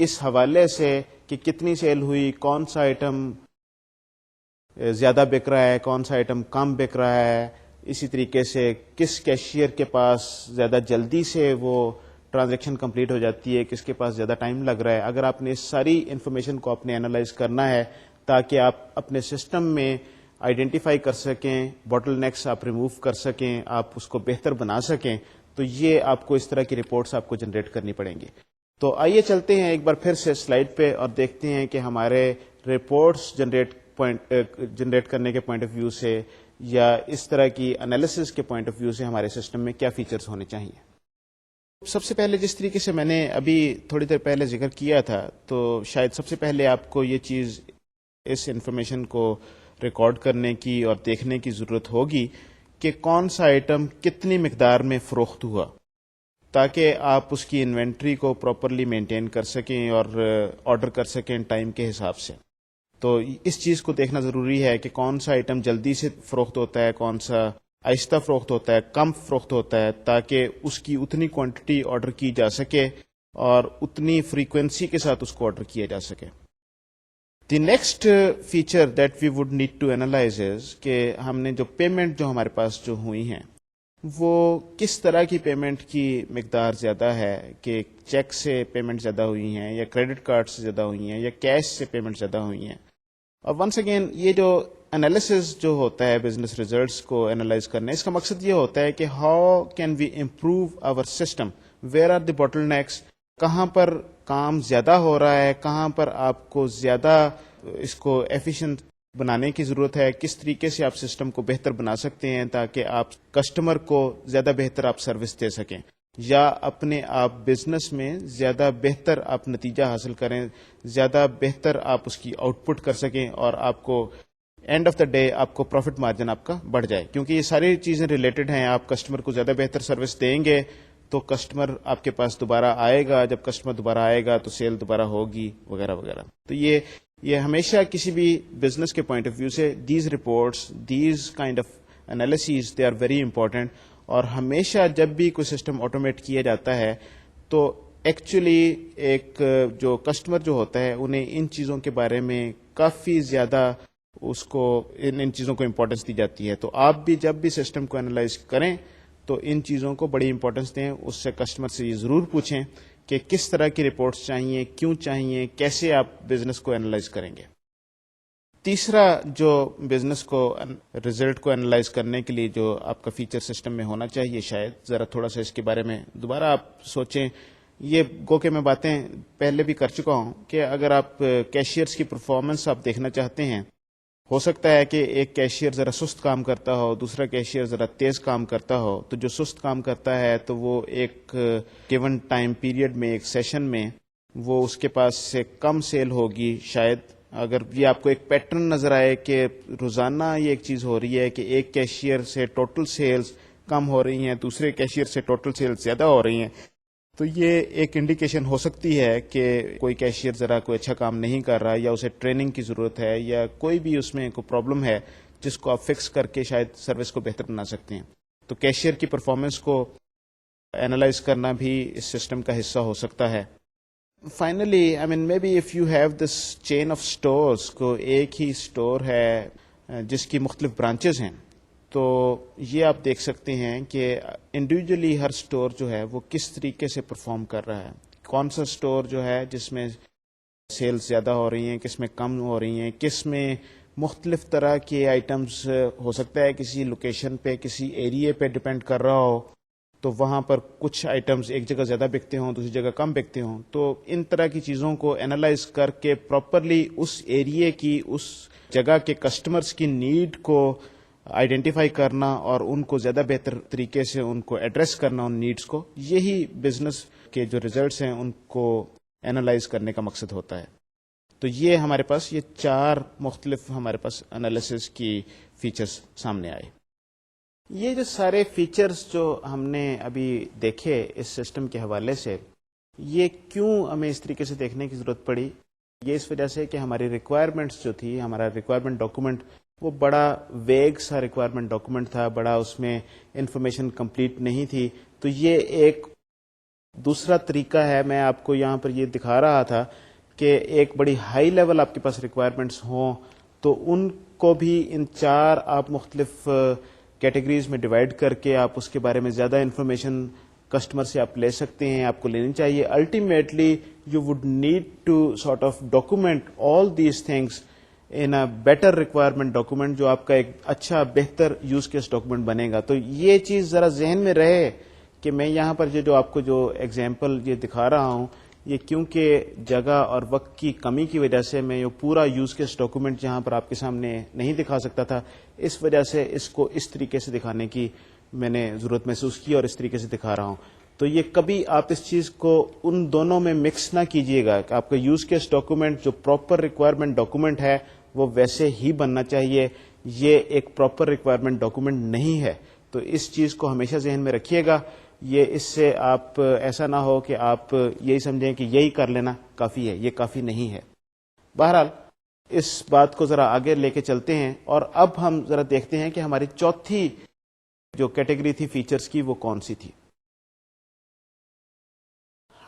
اس حوالے سے کہ کتنی سیل ہوئی، کون سا آئٹم زیادہ بک رہا ہے، کون سا آئٹم کم بک رہا ہے، اسی طریقے سے کس کیشیئر کے پاس زیادہ جلدی سے وہ ٹرانزیکشن کمپلیٹ ہو جاتی ہے، کس کے پاس زیادہ ٹائم لگ رہا ہے. اگر آپ نے اس ساری انفارمیشن کو اپنے اینالائز کرنا ہے تاکہ آپ اپنے سسٹم میں آئیڈینٹیفائی کر سکیں، باٹل نیکس آپ ریموو کر سکیں، آپ اس کو بہتر بنا سکیں، تو یہ آپ کو اس طرح کی رپورٹس آپ کو جنریٹ کرنی پڑیں گی. تو آئیے چلتے ہیں ایک بار پھر سے سلائڈ پہ اور دیکھتے ہیں کہ ہمارے رپورٹس جنریٹ کرنے کے پوائنٹ آف ویو سے یا اس طرح کی انالیسس کے پوائنٹ آف ویو سے ہمارے سسٹم میں کیا فیچرز ہونے چاہیے. سب سے پہلے جس طریقے سے میں نے ابھی تھوڑی دیر پہلے ذکر کیا تھا، تو شاید سب سے پہلے آپ کو یہ چیز اس انفارمیشن کو ریکارڈ کرنے کی اور دیکھنے کی ضرورت ہوگی کہ کون سا آئٹم کتنی مقدار میں فروخت ہوا، تاکہ آپ اس کی انوینٹری کو پراپرلی مینٹین کر سکیں اور آرڈر کر سکیں ٹائم کے حساب سے. تو اس چیز کو دیکھنا ضروری ہے کہ کون سا آئٹم جلدی سے فروخت ہوتا ہے، کون سا آہستہ فروخت ہوتا ہے، کم فروخت ہوتا ہے، تاکہ اس کی اتنی کوانٹٹی آرڈر کی جا سکے اور اتنی فریکوینسی کے ساتھ اس کو آرڈر کیا جا سکے. The next feature that we would need to analyse is کہ ہم نے جو پیمنٹ جو ہمارے پاس جو ہوئی ہیں، وہ کس طرح کی پیمنٹ کی مقدار زیادہ ہے، کہ چیک سے پیمنٹ زیادہ ہوئی ہیں یا کریڈٹ کارڈ سے زیادہ ہوئی ہیں یا کیش سے پیمنٹ زیادہ ہوئی ہیں. اور ونس اگین یہ جو انالیسز جو ہوتا ہے بزنس ریزلٹس کو اینالائز کرنا، اس کا مقصد یہ ہوتا ہے کہ how can we improve our system, where are the bottlenecks, کہاں پر کام زیادہ ہو رہا ہے، کہاں پر آپ کو زیادہ اس کو ایفیشینٹ بنانے کی ضرورت ہے، کس طریقے سے آپ سسٹم کو بہتر بنا سکتے ہیں تاکہ آپ کسٹمر کو زیادہ بہتر آپ سروس دے سکیں یا اپنے آپ بزنس میں زیادہ بہتر آپ نتیجہ حاصل کریں، زیادہ بہتر آپ اس کی آؤٹ پٹ کر سکیں اور آپ کو اینڈ آف دا ڈے آپ کو پروفٹ مارجن آپ کا بڑھ جائے. کیونکہ یہ ساری چیزیں ریلیٹڈ ہیں. آپ کسٹمر کو زیادہ بہتر سروس دیں گے تو کسٹمر آپ کے پاس دوبارہ آئے گا، جب کسٹمر دوبارہ آئے گا تو سیل دوبارہ ہوگی وغیرہ وغیرہ. تو یہ ہمیشہ کسی بھی بزنس کے پوائنٹ آف ویو سے these reports, these kind of analyses, they are very important. اور ہمیشہ جب بھی کوئی سسٹم آٹومیٹ کیا جاتا ہے تو ایکچولی ایک جو کسٹمر جو ہوتا ہے انہیں ان چیزوں کے بارے میں کافی زیادہ اس کو ان چیزوں کو امپورٹنس دی جاتی ہے. تو آپ بھی جب بھی سسٹم کو انالائز کریں تو ان چیزوں کو بڑی امپورٹنس دیں. اس سے کسٹمر سے یہ ضرور پوچھیں کہ کس طرح کی رپورٹس چاہیے، کیوں چاہیے، کیسے آپ بزنس کو انالائز کریں گے. تیسرا جو بزنس کو ریزلٹ کو انالائز کرنے کے لیے جو آپ کا فیچر سسٹم میں ہونا چاہیے، شاید ذرا تھوڑا سا اس کے بارے میں دوبارہ آپ سوچیں. یہ گو کہ میں باتیں پہلے بھی کر چکا ہوں کہ اگر آپ کیشیئرس کی پرفارمنس آپ دیکھنا چاہتے ہیں، ہو سکتا ہے کہ ایک کیشیئر ذرا سست کام کرتا ہو، دوسرا کیشیئر ذرا تیز کام کرتا ہو. تو جو سست کام کرتا ہے تو وہ ایک گیون ٹائم پیریڈ میں، ایک سیشن میں، وہ اس کے پاس سے کم سیل ہوگی شاید. اگر یہ آپ کو ایک پیٹرن نظر آئے کہ روزانہ یہ ایک چیز ہو رہی ہے کہ ایک کیشیئر سے ٹوٹل سیلز کم ہو رہی ہیں، دوسرے کیشیئر سے ٹوٹل سیلز زیادہ ہو رہی ہیں، تو یہ ایک انڈیکیشن ہو سکتی ہے کہ کوئی کیشیئر ذرا کوئی اچھا کام نہیں کر رہا، یا اسے ٹریننگ کی ضرورت ہے، یا کوئی بھی اس میں کوئی پرابلم ہے جس کو آپ فکس کر کے شاید سروس کو بہتر بنا سکتے ہیں. تو کیشیئر کی پرفارمنس کو اینالائز کرنا بھی اس سسٹم کا حصہ ہو سکتا ہے. Finally maybe if you have this chain of stores, کو ایک ہی اسٹور ہے جس کی مختلف برانچز ہیں، تو یہ آپ دیکھ سکتے ہیں کہ انڈیویجلی ہر اسٹور جو ہے وہ کس طریقے سے پرفارم کر رہا ہے. کون سا اسٹور جو ہے جس میں سیلز زیادہ ہو رہی ہیں، کس میں کم ہو رہی ہیں، کس میں مختلف طرح کے آئٹمز، ہو سکتا ہے کسی لوکیشن پہ، کسی ایریے پہ ڈپینڈ کر رہا ہو، تو وہاں پر کچھ آئٹمز ایک جگہ زیادہ بکتے ہوں، دوسری جگہ کم بکتے ہوں. تو ان طرح کی چیزوں کو اینالائز کر کے پراپرلی اس ایریے کی، اس جگہ کے کسٹمرز کی نیڈ کو آئیڈینٹیفائی کرنا اور ان کو زیادہ بہتر طریقے سے ان کو ایڈریس کرنا ان نیڈس کو، یہی بزنس کے جو ریزلٹس ہیں ان کو اینالائز کرنے کا مقصد ہوتا ہے. تو یہ ہمارے پاس یہ 4 مختلف ہمارے پاس انالیسس کی فیچرز سامنے آئے. یہ جو سارے فیچرز جو ہم نے ابھی دیکھے اس سسٹم کے حوالے سے، یہ کیوں ہمیں اس طریقے سے دیکھنے کی ضرورت پڑی؟ یہ اس وجہ سے کہ ہماری ریکوائرمنٹس جو تھی، ہمارا ریکوائرمنٹ ڈاکومنٹ وہ بڑا ویگ سا ریکوائرمنٹ ڈاکومنٹ تھا، بڑا اس میں انفارمیشن کمپلیٹ نہیں تھی. تو یہ ایک دوسرا طریقہ ہے. میں آپ کو یہاں پر یہ دکھا رہا تھا کہ ایک بڑی ہائی لیول آپ کے پاس ریکوائرمنٹس ہوں تو ان کو بھی ان 4 آپ مختلف کیٹیگریز میں ڈیوائڈ کر کے آپ اس کے بارے میں زیادہ انفارمیشن کسٹمر سے آپ لے سکتے ہیں، آپ کو لینی چاہیے. Ultimately you would need to sort of document all these things in a better requirement document, جو آپ کا ایک اچھا بہتر یوز کیس ڈاکومنٹ بنے گا. تو یہ چیز ذرا ذہن میں رہے کہ میں یہاں پر جو آپ کو جو ایگزامپل یہ دکھا رہا ہوں، یہ کیونکہ جگہ اور وقت کی کمی کی وجہ سے میں یہ پورا یوز کیس ڈاکومنٹ جہاں پر آپ کے سامنے نہیں دکھا سکتا تھا، اس وجہ سے اس کو اس طریقے سے دکھانے کی میں نے ضرورت محسوس کی اور اس طریقے سے دکھا رہا ہوں. تو یہ کبھی آپ اس چیز کو ان دونوں میں مکس نہ کیجیے گا کہ آپ کا یوز کیس ڈاکومنٹ جو پراپر ریکوائرمنٹ ڈاکومنٹ ہے وہ ویسے ہی بننا چاہیے. یہ ایک پراپر ریکوائرمنٹ ڈاکومنٹ نہیں ہے. تو اس چیز کو ہمیشہ ذہن میں رکھیے گا. یہ اس سے آپ ایسا نہ ہو کہ آپ یہی سمجھیں کہ یہی کر لینا کافی ہے، یہ کافی نہیں ہے. بہرحال اس بات کو ذرا آگے لے کے چلتے ہیں اور اب ہم ذرا دیکھتے ہیں کہ ہماری چوتھی جو کیٹیگری تھی فیچرز کی وہ کون سی تھی.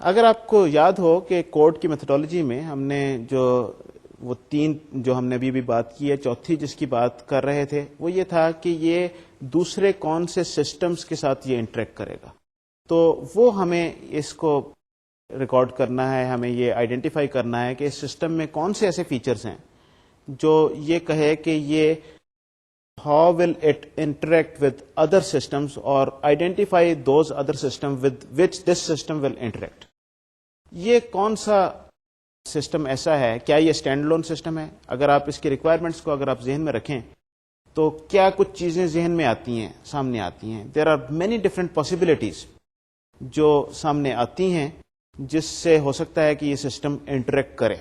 اگر آپ کو یاد ہو کہ کوڈ کی میتھڈالوجی میں ہم نے جو وہ 3 جو ہم نے ابھی بات کی ہے، چوتھی جس کی بات کر رہے تھے وہ یہ تھا کہ یہ دوسرے کون سے سسٹمز کے ساتھ یہ انٹریکٹ کرے گا. تو وہ ہمیں اس کو ریکارڈ کرنا ہے، ہمیں یہ آئیڈینٹیفائی کرنا ہے کہ اس سسٹم میں کون سے ایسے فیچرز ہیں جو یہ کہے کہ یہ how will it interact with other systems اور identify those other system with which this system will interact. یہ کون سا سسٹم ایسا ہے؟ کیا یہ اسٹینڈ لون سسٹم ہے؟ اگر آپ اس کی ریکوائرمنٹس کو اگر آپ ذہن میں رکھیں تو کیا کچھ چیزیں ذہن میں آتی ہیں، سامنے آتی ہیں. There are many different possibilities جو سامنے آتی ہیں جس سے ہو سکتا ہے کہ یہ سسٹم انٹریکٹ کرے.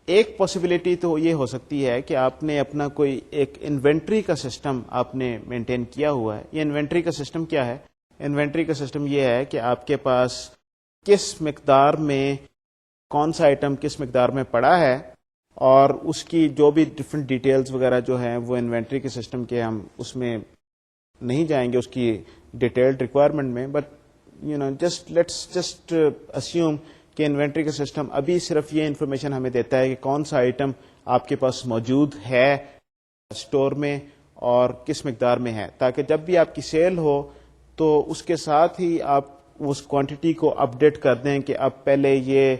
ایک پاسبلٹی تو یہ ہو سکتی ہے کہ آپ نے اپنا کوئی ایک انوینٹری کا سسٹم آپ نے مینٹین کیا ہوا ہے. یہ انوینٹری کا سسٹم کیا ہے؟ انوینٹری کا سسٹم یہ ہے کہ آپ کے پاس کس مقدار میں کون سا آئٹم کس مقدار میں پڑا ہے اور اس کی جو بھی ڈفرینٹ ڈیٹیلز وغیرہ جو ہیں وہ انوینٹری کے سسٹم کے ہم اس میں نہیں جائیں گے اس کی ڈیٹیلڈ ریکوائرمنٹ میں. بٹ جسٹ اسیوم کہ انوینٹری کا سسٹم ابھی صرف یہ انفارمیشن ہمیں دیتا ہے کہ کون سا آئٹم آپ کے پاس موجود ہے اسٹور میں اور کس مقدار میں ہے، تاکہ جب بھی آپ کی سیل ہو تو اس کے ساتھ ہی آپ اس کوانٹٹی کو اپڈیٹ کر دیں کہ اب پہلے یہ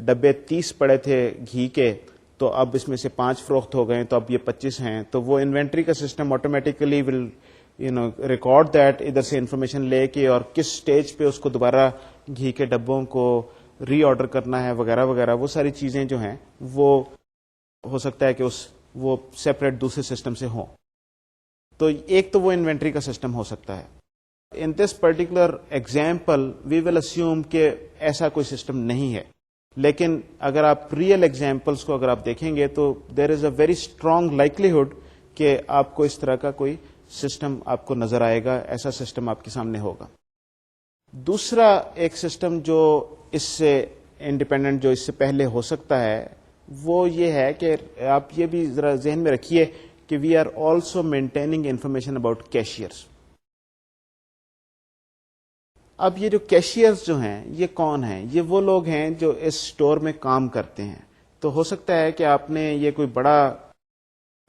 ڈبے 30 پڑے تھے گھی کے تو اب اس میں سے 5 فروخت ہو گئے تو اب یہ 25 ہیں. تو وہ انوینٹری کا system automatically will record that, ادھر سے انفارمیشن لے کے اور کس سٹیج پہ اس کو دوبارہ گھی کے ڈبوں کو ری آرڈر کرنا ہے وغیرہ وغیرہ. وہ ساری چیزیں جو ہیں وہ ہو سکتا ہے کہ وہ سیپریٹ دوسرے سسٹم سے ہوں. تو ایک تو وہ انوینٹری کا سسٹم ہو سکتا ہے. In this particular example we will assume کہ ایسا کوئی سسٹم نہیں ہے. لیکن اگر آپ ریئل ایگزامپلس کو اگر آپ دیکھیں گے تو دیر از اے ویری اسٹرانگ لائکلیہڈ کہ آپ کو اس طرح کا کوئی سسٹم آپ کو نظر آئے گا، ایسا سسٹم آپ کے سامنے ہوگا. دوسرا ایک سسٹم جو اس سے انڈیپینڈنٹ جو اس سے پہلے ہو سکتا ہے وہ یہ ہے کہ آپ یہ بھی ذرا ذہن میں رکھیے کہ we are also maintaining information about cashiers. اب یہ جو کیشیئرز جو ہیں یہ کون ہیں؟ یہ وہ لوگ ہیں جو اس اسٹور میں کام کرتے ہیں. تو ہو سکتا ہے کہ آپ نے یہ کوئی بڑا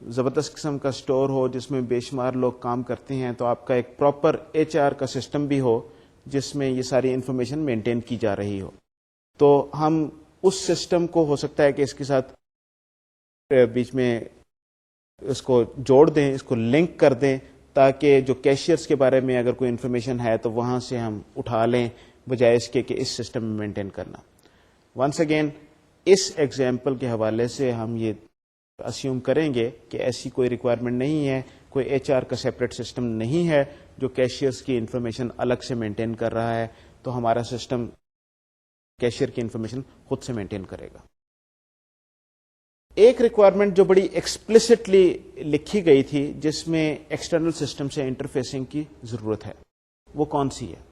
زبردست قسم کا اسٹور ہو جس میں بے شمار لوگ کام کرتے ہیں، تو آپ کا ایک پراپر HR کا سسٹم بھی ہو جس میں یہ ساری انفارمیشن مینٹین کی جا رہی ہو. تو ہم اس سسٹم کو ہو سکتا ہے کہ اس کے ساتھ بیچ میں اس کو جوڑ دیں، اس کو لنک کر دیں تاکہ جو کیشیئرس کے بارے میں اگر کوئی انفارمیشن ہے تو وہاں سے ہم اٹھا لیں بجائے اس کے کہ اس سسٹم میں مینٹین کرنا. ونس اگین اس ایگزامپل کے حوالے سے ہم یہ اسیوم کریں گے کہ ایسی کوئی ریکوائرمنٹ نہیں ہے کوئی ایچ آر کا سیپریٹ سسٹم نہیں ہے جو کیشیئرس کی انفارمیشن الگ سے مینٹین کر رہا ہے، تو ہمارا سسٹم کیشیئر کی انفارمیشن خود سے مینٹین کرے گا. ایک ریکوائرمنٹ جو بڑی ایکسپلسٹلی لکھی گئی تھی جس میں ایکسٹرنل سسٹم سے انٹرفیسنگ کی ضرورت ہے، وہ کون سی ہے؟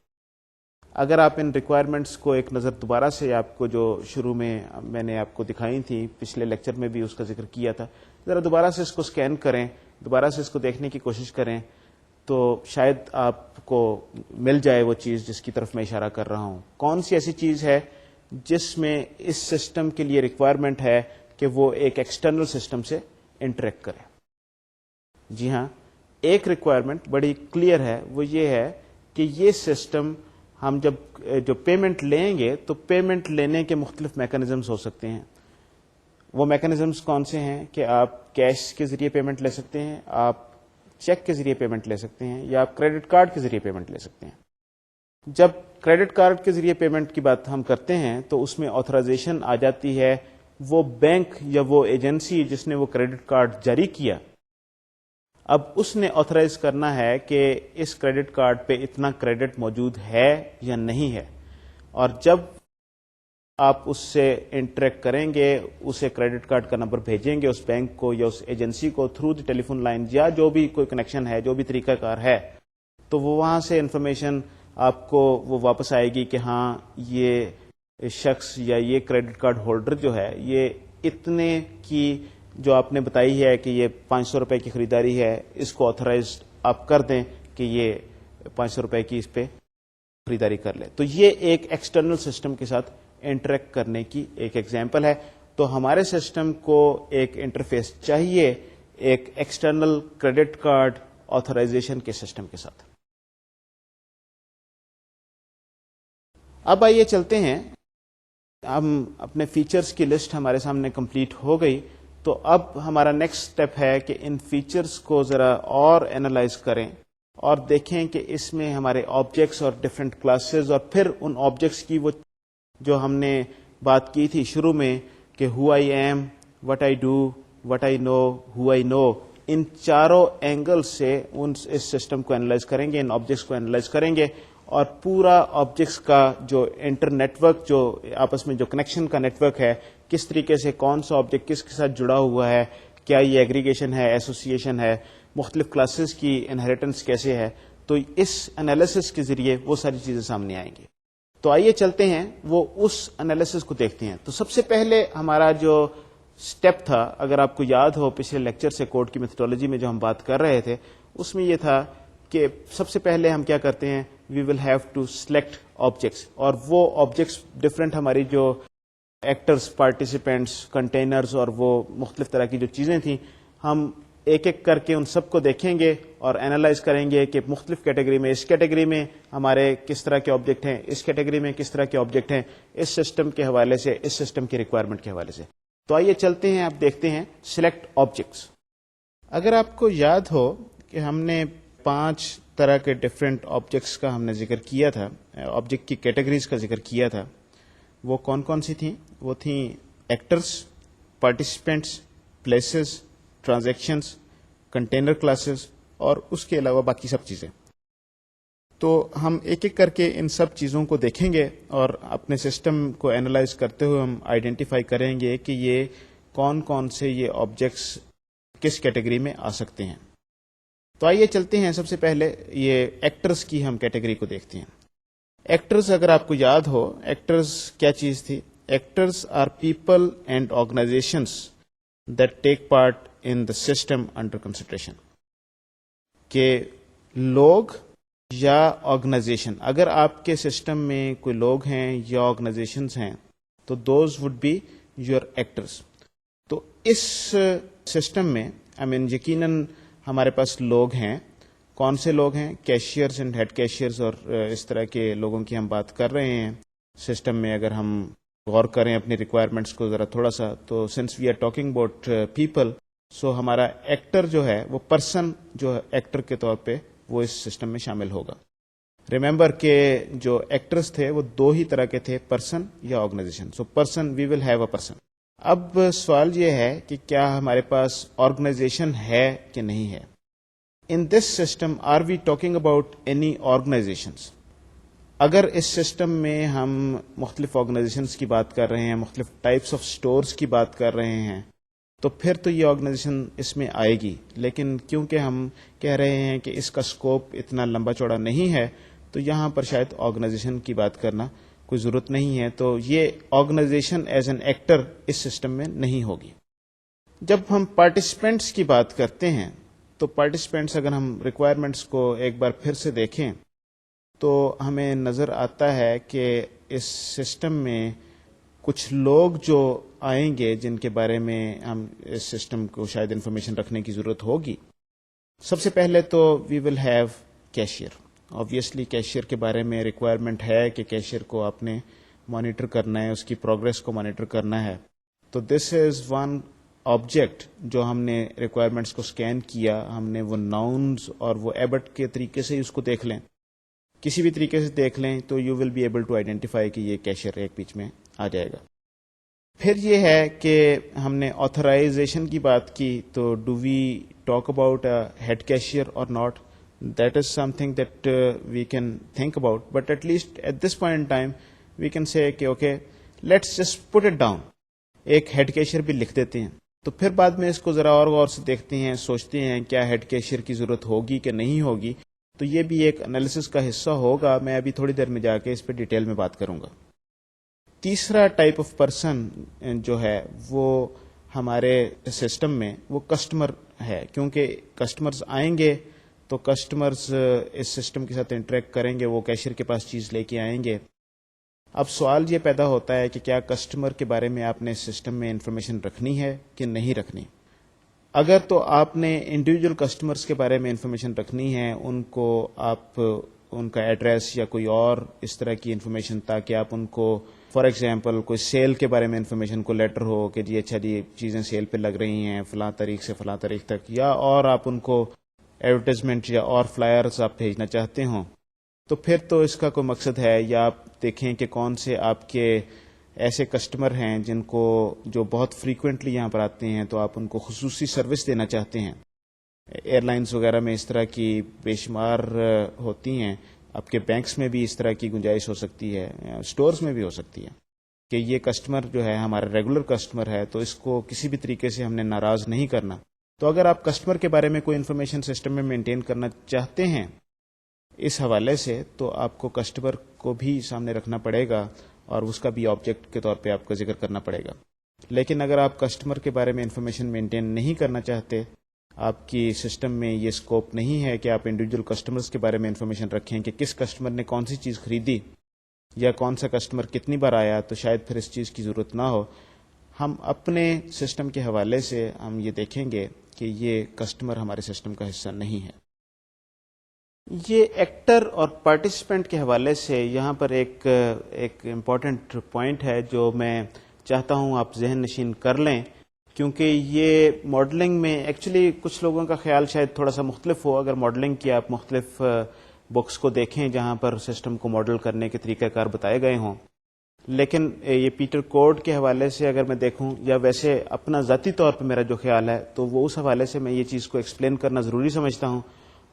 اگر آپ ان ریکوائرمنٹس کو ایک نظر دوبارہ سے، آپ کو جو شروع میں نے آپ کو دکھائی تھی، پچھلے لیکچر میں بھی اس کا ذکر کیا تھا، ذرا دوبارہ سے اس کو سکین کریں، دوبارہ سے اس کو دیکھنے کی کوشش کریں تو شاید آپ کو مل جائے وہ چیز جس کی طرف میں اشارہ کر رہا ہوں. کون سی ایسی چیز ہے جس میں اس سسٹم کے لیے ریکوائرمنٹ ہے کہ وہ ایک ایکسٹرنل سسٹم سے انٹریکٹ کرے؟ جی ہاں، ایک ریکوائرمنٹ بڑی کلیئر ہے، وہ یہ ہے کہ یہ سسٹم ہم جب جو پیمنٹ لیں گے تو پیمنٹ لینے کے مختلف میکانزمز ہو سکتے ہیں. وہ میکانزمز کون سے ہیں کہ آپ کیش کے ذریعے پیمنٹ لے سکتے ہیں، آپ چیک کے ذریعے پیمنٹ لے سکتے ہیں، یا آپ کریڈٹ کارڈ کے ذریعے پیمنٹ لے سکتے ہیں. جب کریڈٹ کارڈ کے ذریعے پیمنٹ کی بات ہم کرتے ہیں تو اس میں آتھرائزیشن آ جاتی ہے وہ بینک یا وہ ایجنسی جس نے وہ کریڈٹ کارڈ جاری کیا، اب اس نے آتھرائز کرنا ہے کہ اس کریڈٹ کارڈ پہ اتنا کریڈٹ موجود ہے یا نہیں ہے. اور جب آپ اس سے انٹریکٹ کریں گے، اسے کریڈٹ کارڈ کا نمبر بھیجیں گے اس بینک کو یا اس ایجنسی کو through the telephone line یا جو بھی کوئی کنیکشن ہے، جو بھی طریقہ کار ہے، تو وہ وہاں سے انفارمیشن آپ کو وہ واپس آئے گی کہ ہاں یہ شخص یا یہ کریڈٹ کارڈ ہولڈر جو ہے یہ اتنے کی جو آپ نے بتائی ہے کہ یہ 500 روپے کی خریداری ہے، اس کو آتھرائز آپ کر دیں کہ یہ 500 روپے کی اس پہ خریداری کر لے. تو یہ ایک ایکسٹرنل سسٹم کے ساتھ انٹریکٹ کرنے کی ایک ایگزامپل ہے. تو ہمارے سسٹم کو ایک انٹرفیس چاہیے ایک ایکسٹرنل کریڈٹ کارڈ آتھرائزیشن کے سسٹم کے ساتھ. اب آئیے چلتے ہیں، ہم اپنے فیچرز کی لسٹ ہمارے سامنے کمپلیٹ ہو گئی، تو اب ہمارا نیکسٹ اسٹیپ ہے کہ ان فیچرز کو ذرا اور اینالائز کریں اور دیکھیں کہ اس میں ہمارے آبجیکٹس اور ڈفرینٹ کلاسز، اور پھر ان آبجیکٹس کی وہ جو ہم نے بات کی تھی شروع میں کہ who I am, what I do, what I know, who I know, ان چاروں اینگل سے اس سسٹم کو اینالائز کریں گے، ان آبجیکٹس کو اینالائز کریں گے، اور پورا آبجیکٹس کا جو انٹر نیٹ ورک، جو آپس میں جو کنیکشن کا نیٹ ورک ہے، کس طریقے سے کون سا آبجیکٹ کس کے ساتھ جڑا ہوا ہے، کیا یہ ایگریگیشن ہے، ایسوسیشن ہے، مختلف کلاسز کی انہیریٹنس کیسے ہے، تو اس انالیسس کے ذریعے وہ ساری چیزیں سامنے آئیں گی. تو آئیے چلتے ہیں وہ اس انالیسس کو دیکھتے ہیں. تو سب سے پہلے ہمارا جو اسٹیپ تھا، اگر آپ کو یاد ہو پچھلے لیکچر سے کوڈ کی میتھڈالوجی میں جو ہم بات کر رہے تھے، اس میں یہ تھا کہ سب سے پہلے ہم کیا کرتے ہیں، we will have to select objects, اور وہ آبجیکٹس ڈفرینٹ ہماری جو ایکٹرز، پارٹیسپینٹس، کنٹینرز اور وہ مختلف طرح کی جو چیزیں تھیں، ہم ایک ایک کر کے ان سب کو دیکھیں گے اور اینالائز کریں گے کہ مختلف کیٹیگری میں، اس کیٹیگری میں ہمارے کس طرح کے آبجیکٹ ہیں، اس کیٹیگری میں کس طرح کے آبجیکٹ ہیں، اس سسٹم کے حوالے سے، اس سسٹم کی ریکوائرمنٹ کے حوالے سے. تو آئیے چلتے ہیں، اب دیکھتے ہیں سلیکٹ آبجیکٹس. اگر آپ کو یاد ہو کہ ہم نے 5 طرح کے ڈفرینٹ آبجیکٹس کا ہم نے ذکر کیا تھا، آبجیکٹ کی کیٹیگریز کا ذکر کیا تھا، وہ کون کون سی تھیں؟ وہ تھیں actors, participants, places, transactions, container classes, اور اس کے علاوہ باقی سب چیزیں. تو ہم ایک ایک کر کے ان سب چیزوں کو دیکھیں گے اور اپنے سسٹم کو اینالائز کرتے ہوئے ہم آئیڈینٹیفائی کریں گے کہ یہ کون کون سے یہ آبجیکٹس کس کیٹیگری میں آ سکتے ہیں. تو آئیے چلتے ہیں، سب سے پہلے یہ ایکٹرز کی ہم کیٹیگری کو دیکھتے ہیں. ایکٹرز اگر آپ کو یاد ہو، ایکٹرز کیا چیز تھی؟ Actors are people and organizations that take part in the system under consideration. کہ لوگ یا آرگنائزیشن، اگر آپ کے سسٹم میں کوئی لوگ ہیں یا آرگنائزیشنز ہیں تو those would be your actors. تو اس سسٹم میں یقیناً ہمارے پاس لوگ ہیں. کون سے لوگ ہیں؟ کیشیئرز اینڈ ہیڈ کیشیئرز اور اس طرح کے لوگوں کی ہم بات کر رہے ہیں سسٹم میں. اگر ہم غور کریں اپنی ریکوائرمنٹس کو ذرا تھوڑا سا، تو since we are talking about people, so ہمارا ایکٹر جو ہے وہ پرسن جو ایکٹر کے طور پہ وہ اس سسٹم میں شامل ہوگا. ریمبر کہ جو ایکٹرز تھے وہ 2 ہی طرح کے تھے، پرسن یا organization. So person, we will have a person. اب سوال یہ ہے کہ کیا ہمارے پاس آرگنائزیشن ہے کہ نہیں ہے. in this system are we talking about any organizations. اگر اس سسٹم میں ہم مختلف آرگنائزیشنس کی بات کر رہے ہیں، مختلف ٹائپس آف سٹورز کی بات کر رہے ہیں، تو پھر تو یہ آرگنائزیشن اس میں آئے گی. لیکن کیونکہ ہم کہہ رہے ہیں کہ اس کا اسکوپ اتنا لمبا چوڑا نہیں ہے، تو یہاں پر شاید آرگنائزیشن کی بات کرنا کوئی ضرورت نہیں ہے. تو یہ آرگنائزیشن ایز این ایکٹر اس سسٹم میں نہیں ہوگی. جب ہم پارٹیسپینٹس کی بات کرتے ہیں تو پارٹیسپینٹس اگر ہم ریکوائرمنٹس کو ایک بار پھر سے دیکھیں تو ہمیں نظر آتا ہے کہ اس سسٹم میں کچھ لوگ جو آئیں گے جن کے بارے میں ہم اس سسٹم کو شاید انفارمیشن رکھنے کی ضرورت ہوگی. سب سے پہلے تو we will have cashier. Obviously cashier کے بارے میں ریکوائرمنٹ ہے کہ کیشیئر کو آپ نے مانیٹر کرنا ہے، اس کی پروگرس کو مانیٹر کرنا ہے. تو دس از ون آبجیکٹ جو ہم نے ریکوائرمنٹس کو سکین کیا، ہم نے وہ ناؤنز اور وہ ایبٹ کے طریقے سے اس کو دیکھ لیں، کسی بھی طریقے سے دیکھ لیں تو you will be able to identify کہ یہ کیشیئر ایک بیچ میں آ جائے گا. پھر یہ ہے کہ ہم نے آتھرائزیشن کی بات کی، تو do we talk about head cashier اور not. That is something that we can think about, but at least at this point in time we can say کہ okay let's just put it down, ایک head cashier بھی لکھ دیتے ہیں. تو پھر بعد میں اس کو ذرا اور غور سے دیکھتے ہیں، سوچتے ہیں کیا ہیڈ کیشیئر کی ضرورت ہوگی کہ نہیں ہوگی. تو یہ بھی ایک انالیسس کا حصہ ہوگا. میں ابھی تھوڑی دیر میں جا کے اس پہ ڈیٹیل میں بات کروں گا. تیسرا ٹائپ آف پرسن جو ہے وہ ہمارے سسٹم میں وہ کسٹمر ہے، کیونکہ کسٹمرز آئیں گے تو کسٹمرز اس سسٹم کے ساتھ انٹریکٹ کریں گے، وہ کیشیئر کے پاس چیز لے کے آئیں گے. اب سوال یہ پیدا ہوتا ہے کہ کیا کسٹمر کے بارے میں آپ نے اس سسٹم میں انفارمیشن رکھنی ہے کہ نہیں رکھنی. اگر تو آپ نے انڈیویجول کسٹمرز کے بارے میں انفارمیشن رکھنی ہے، ان کو آپ ان کا ایڈریس یا کوئی اور اس طرح کی انفارمیشن، تاکہ آپ ان کو فار ایگزامپل کوئی سیل کے بارے میں انفارمیشن کو لیٹر ہو کہ جی اچھا جی چیزیں سیل پہ لگ رہی ہیں فلاں تاریخ سے فلاں تاریخ تک، یا اور آپ ان کو ایڈورٹائزمنٹ یا اور فلائرز آپ بھیجنا چاہتے ہوں، تو پھر تو اس کا کوئی مقصد ہے. یا آپ دیکھیں کہ کون سے آپ کے ایسے کسٹمر ہیں جن کو جو بہت فریکوینٹلی یہاں پر آتے ہیں، تو آپ ان کو خصوصی سروس دینا چاہتے ہیں. ایئر لائنز وغیرہ میں اس طرح کی بے شمار ہوتی ہیں، آپ کے بینکس میں بھی اس طرح کی گنجائش ہو سکتی ہے، اسٹورز میں بھی ہو سکتی ہے کہ یہ کسٹمر جو ہے ہمارا ریگولر کسٹمر ہے، تو اس کو کسی بھی طریقے سے ہم نے ناراض نہیں کرنا. تو اگر آپ کسٹمر کے بارے میں کوئی انفارمیشن سسٹم میں مینٹین کرنا چاہتے ہیں اس حوالے سے، تو آپ کو کسٹمر کو بھی سامنے رکھنا پڑے گا اور اس کا بھی آبجیکٹ کے طور پہ آپ کو ذکر کرنا پڑے گا. لیکن اگر آپ کسٹمر کے بارے میں انفارمیشن مینٹین نہیں کرنا چاہتے، آپ کی سسٹم میں یہ اسکوپ نہیں ہے کہ آپ انڈیویجول کسٹمرز کے بارے میں انفارمیشن رکھیں کہ کس کسٹمر نے کون سی چیز خریدی یا کون سا کسٹمر کتنی بار آیا، تو شاید پھر اس چیز کی ضرورت نہ ہو. ہم اپنے سسٹم کے حوالے سے ہم یہ دیکھیں گے کہ یہ کسٹمر ہمارے سسٹم کا حصہ نہیں ہے. یہ ایکٹر اور پارٹیسپینٹ کے حوالے سے یہاں پر ایک امپورٹنٹ پوائنٹ ہے جو میں چاہتا ہوں آپ ذہن نشین کر لیں، کیونکہ یہ ماڈلنگ میں ایکچولی کچھ لوگوں کا خیال شاید تھوڑا سا مختلف ہو. اگر ماڈلنگ کی آپ مختلف بکس کو دیکھیں جہاں پر سسٹم کو ماڈل کرنے کے طریقہ کار بتائے گئے ہوں، لیکن یہ پیٹر کوڈ کے حوالے سے اگر میں دیکھوں یا ویسے اپنا ذاتی طور پہ میرا جو خیال ہے، تو وہ اس حوالے سے میں یہ چیز کو ایکسپلین کرنا ضروری سمجھتا ہوں.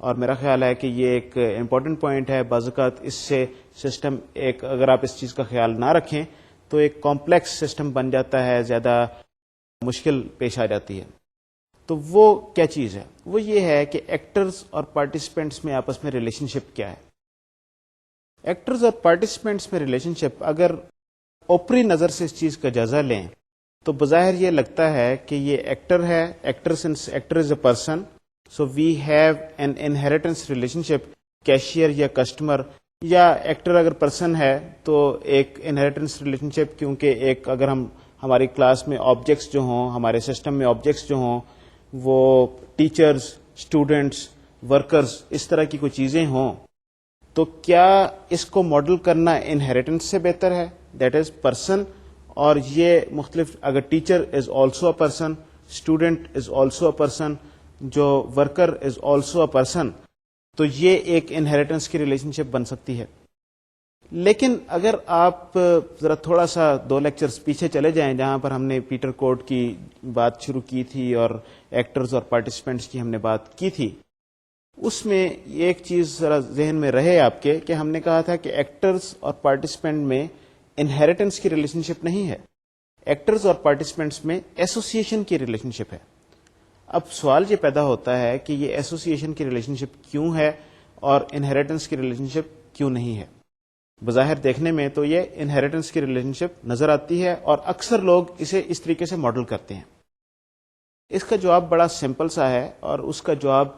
اور میرا خیال ہے کہ یہ ایک امپورٹنٹ پوائنٹ ہے. بعض اوقات اس سے سسٹم ایک اگر آپ اس چیز کا خیال نہ رکھیں تو ایک کمپلیکس سسٹم بن جاتا ہے، زیادہ مشکل پیش آ جاتی ہے. تو وہ کیا چیز ہے؟ وہ یہ ہے کہ ایکٹرز اور پارٹیسپینٹس میں آپس میں ریلیشن شپ کیا ہے. ایکٹرز اور پارٹیسپینٹس میں ریلیشن شپ اگر اوپری نظر سے اس چیز کا جائزہ لیں تو بظاہر یہ لگتا ہے کہ یہ ایکٹر ہے، actor is a person, so we have an inheritance relationship, cashier یا کسٹمر یا ایکٹر اگر پرسن ہے تو ایک انہیریٹنس ریلیشن شپ، کیونکہ ایک اگر ہماری کلاس میں آبجیکٹس جو ہوں، ہمارے سسٹم میں آبجیکٹس جو ہوں، وہ ٹیچرز، اسٹوڈینٹس، ورکرز، اس طرح کی کوئی چیزیں ہوں، تو کیا اس کو ماڈل کرنا انہیریٹنس سے بہتر ہے، دیٹ از پرسن، اور یہ مختلف اگر teacher is also a person, student is also a person, جو worker is also a person, تو یہ ایک انہیریٹنس کی ریلیشن شپ بن سکتی ہے. لیکن اگر آپ ذرا تھوڑا سا 2 لیکچرز پیچھے چلے جائیں جہاں پر ہم نے پیٹر کوڈ کی بات شروع کی تھی اور ایکٹرز اور پارٹیسپینٹس کی ہم نے بات کی تھی، اس میں ایک چیز ذرا ذہن میں رہے آپ کے کہ ہم نے کہا تھا کہ ایکٹرز اور پارٹیسپینٹ میں انہیریٹنس کی ریلیشن شپ نہیں ہے، ایکٹرز اور پارٹیسپینٹس میں ایسوسیشن کی ریلیشن شپ ہے. اب سوال یہ پیدا ہوتا ہے کہ یہ ایسوسیشن کی ریلیشن شپ کیوں ہے اور انہیریٹنس کی ریلیشن شپ کیوں نہیں ہے؟ بظاہر دیکھنے میں تو یہ انہیریٹنس کی ریلیشن شپ نظر آتی ہے اور اکثر لوگ اسے اس طریقے سے ماڈل کرتے ہیں. اس کا جواب بڑا سمپل سا ہے اور اس کا جواب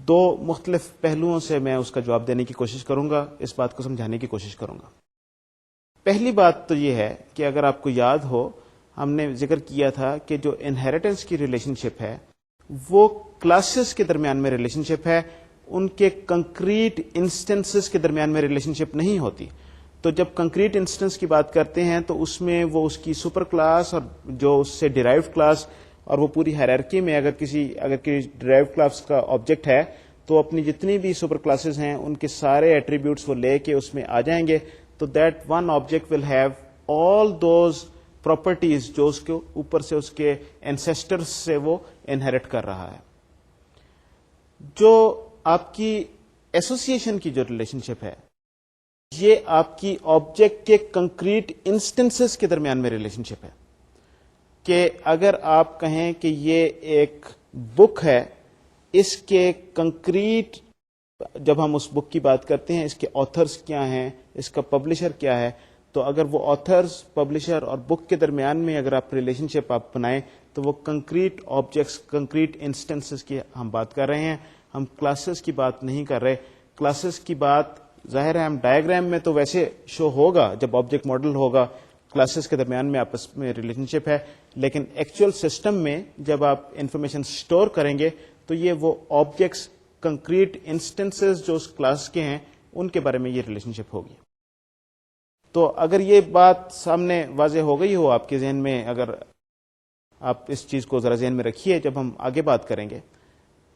دو مختلف پہلوؤں سے میں اس کا جواب دینے کی کوشش کروں گا، اس بات کو سمجھانے کی کوشش کروں گا. پہلی بات تو یہ ہے کہ اگر آپ کو یاد ہو، ہم نے ذکر کیا تھا کہ جو انہیریٹنس کی ریلیشن شپ ہے وہ کلاسز کے درمیان میں ریلیشن شپ ہے، ان کے کنکریٹ انسٹنسز کے درمیان میں ریلیشن شپ نہیں ہوتی. تو جب کنکریٹ انسٹنس کی بات کرتے ہیں تو اس میں وہ اس کی سپر کلاس اور جو اس سے ڈیرائیوڈ کلاس اور وہ پوری ہائرارکی میں اگر کسی ڈیرائیوڈ کلاس کا آبجیکٹ ہے تو اپنی جتنی بھی سپر کلاسز ہیں ان کے سارے ایٹریبیوٹس وہ لے کے اس میں آ جائیں گے. تو that one object will have all those properties جو اس کے اوپر سے اس کے اینسیسٹرز سے وہ انہیریٹ کر رہا ہے. جو آپ کی ایسوسیشن کی جو ریلیشن شپ ہے یہ آپ کی آبجیکٹ کے کنکریٹ انسٹنسز کے درمیان میں ریلیشن شپ ہے. کہ اگر آپ کہیں کہ یہ ایک بک ہے، اس کے کنکریٹ جب ہم اس بک کی بات کرتے ہیں اس کے آتھرز کیا ہیں، اس کا پبلشر کیا ہے، تو اگر وہ آتھرز، پبلشر اور بک کے درمیان میں اگر آپ ریلیشن شپ آپ بنائیں تو وہ کنکریٹ آبجیکٹس، کنکریٹ انسٹنسز کی ہم بات کر رہے ہیں، ہم کلاسز کی بات نہیں کر رہے. کلاسز کی بات ظاہر ہے ہم ڈائیگرام میں تو ویسے شو ہوگا جب آبجیکٹ ماڈل ہوگا، کلاسز کے درمیان میں آپس میں ریلیشن شپ ہے، لیکن ایکچوئل سسٹم میں جب آپ انفارمیشن اسٹور کریں گے تو یہ وہ آبجیکٹس، کنکریٹ انسٹنسز جو اس کلاس کے ہیں ان کے بارے میں یہ ریلیشن شپ ہوگی. تو اگر یہ بات سامنے واضح ہو گئی ہو آپ کے ذہن میں، اگر آپ اس چیز کو ذرا ذہن میں رکھیے جب ہم آگے بات کریں گے.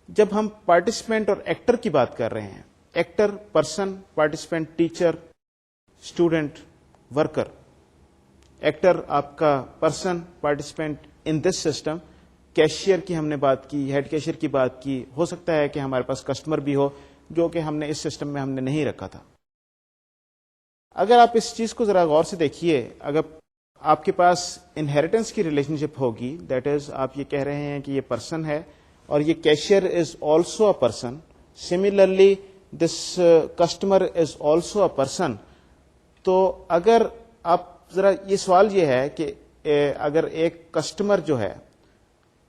جب ہم پارٹیسپینٹ اور ایکٹر کی بات کر رہے ہیں، actor person, participant teacher, student, worker. Actor آپ کا person, participant in this system. Cashier کی ہم نے بات کی، ہیڈ کیشیئر کی بات کی، ہو سکتا ہے کہ ہمارے پاس کسٹمر بھی ہو جو کہ ہم نے اس سسٹم میں ہم نے نہیں رکھا تھا. اگر آپ اس چیز کو ذرا غور سے دیکھیے، اگر آپ کے پاس انہیریٹنس کی ریلیشن شپ ہوگی، دیٹ از آپ یہ کہہ رہے ہیں کہ یہ پرسن ہے اور یہ cashier is also a person, similarly this customer is also a person. تو اگر آپ ذرا یہ سوال یہ ہے کہ اگر ایک کسٹمر جو ہے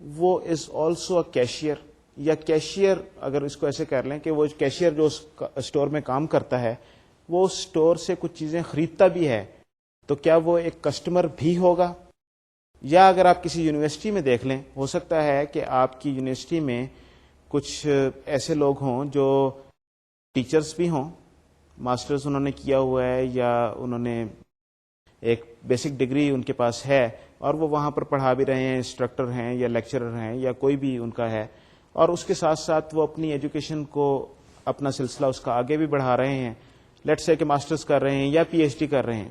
وہ از آلسو اے کیشیئر، یا کیشیئر اگر اس کو ایسے کر لیں کہ وہ کیشیئر جو اس اسٹور میں کام کرتا ہے وہ اس اسٹور سے کچھ چیزیں خریدتا بھی ہے، تو کیا وہ ایک کسٹمر بھی ہوگا؟ یا اگر آپ کسی یونیورسٹی میں دیکھ لیں، ہو سکتا ہے کہ آپ کی یونیورسٹی میں کچھ ایسے لوگ ہوں جو ٹیچرز بھی ہوں، ماسٹرز انہوں نے کیا ہوا ہے یا انہوں نے ایک بیسک ڈگری ان کے پاس ہے اور وہ وہاں پر پڑھا بھی رہے ہیں، انسٹرکٹر ہیں یا لیکچرر ہیں یا کوئی بھی ان کا ہے، اور اس کے ساتھ ساتھ وہ اپنی ایجوکیشن کو، اپنا سلسلہ اس کا آگے بھی بڑھا رہے ہیں. لیٹس سے کہ ماسٹرز کر رہے ہیں یا پی ایچ ڈی کر رہے ہیں،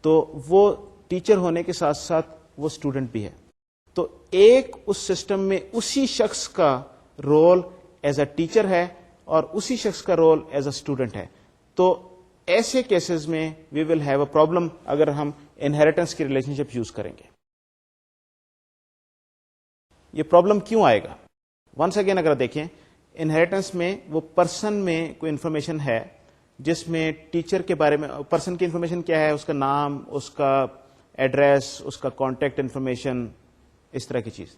تو وہ ٹیچر ہونے کے ساتھ ساتھ وہ اسٹوڈنٹ بھی ہے. تو ایک اس سسٹم میں اسی شخص کا رول ایز اے ٹیچر ہے اور اسی شخص کا رول ایز اے اسٹوڈنٹ ہے. تو ایسے کیسز میں وی ول ہیو اے پرابلم اگر ہم انہیریٹنس کی ریلیشن شپ یوز کریں گے. یہ پرابلم کیوں آئے گا؟ ونس اگین اگر دیکھیں، انہیریٹنس میں وہ پرسن میں کوئی انفارمیشن ہے جس میں ٹیچر کے بارے میں، پرسن کی انفارمیشن کیا ہے، اس کا نام، اس کا ایڈریس، اس کا کانٹیکٹ انفارمیشن، اس طرح کی چیز.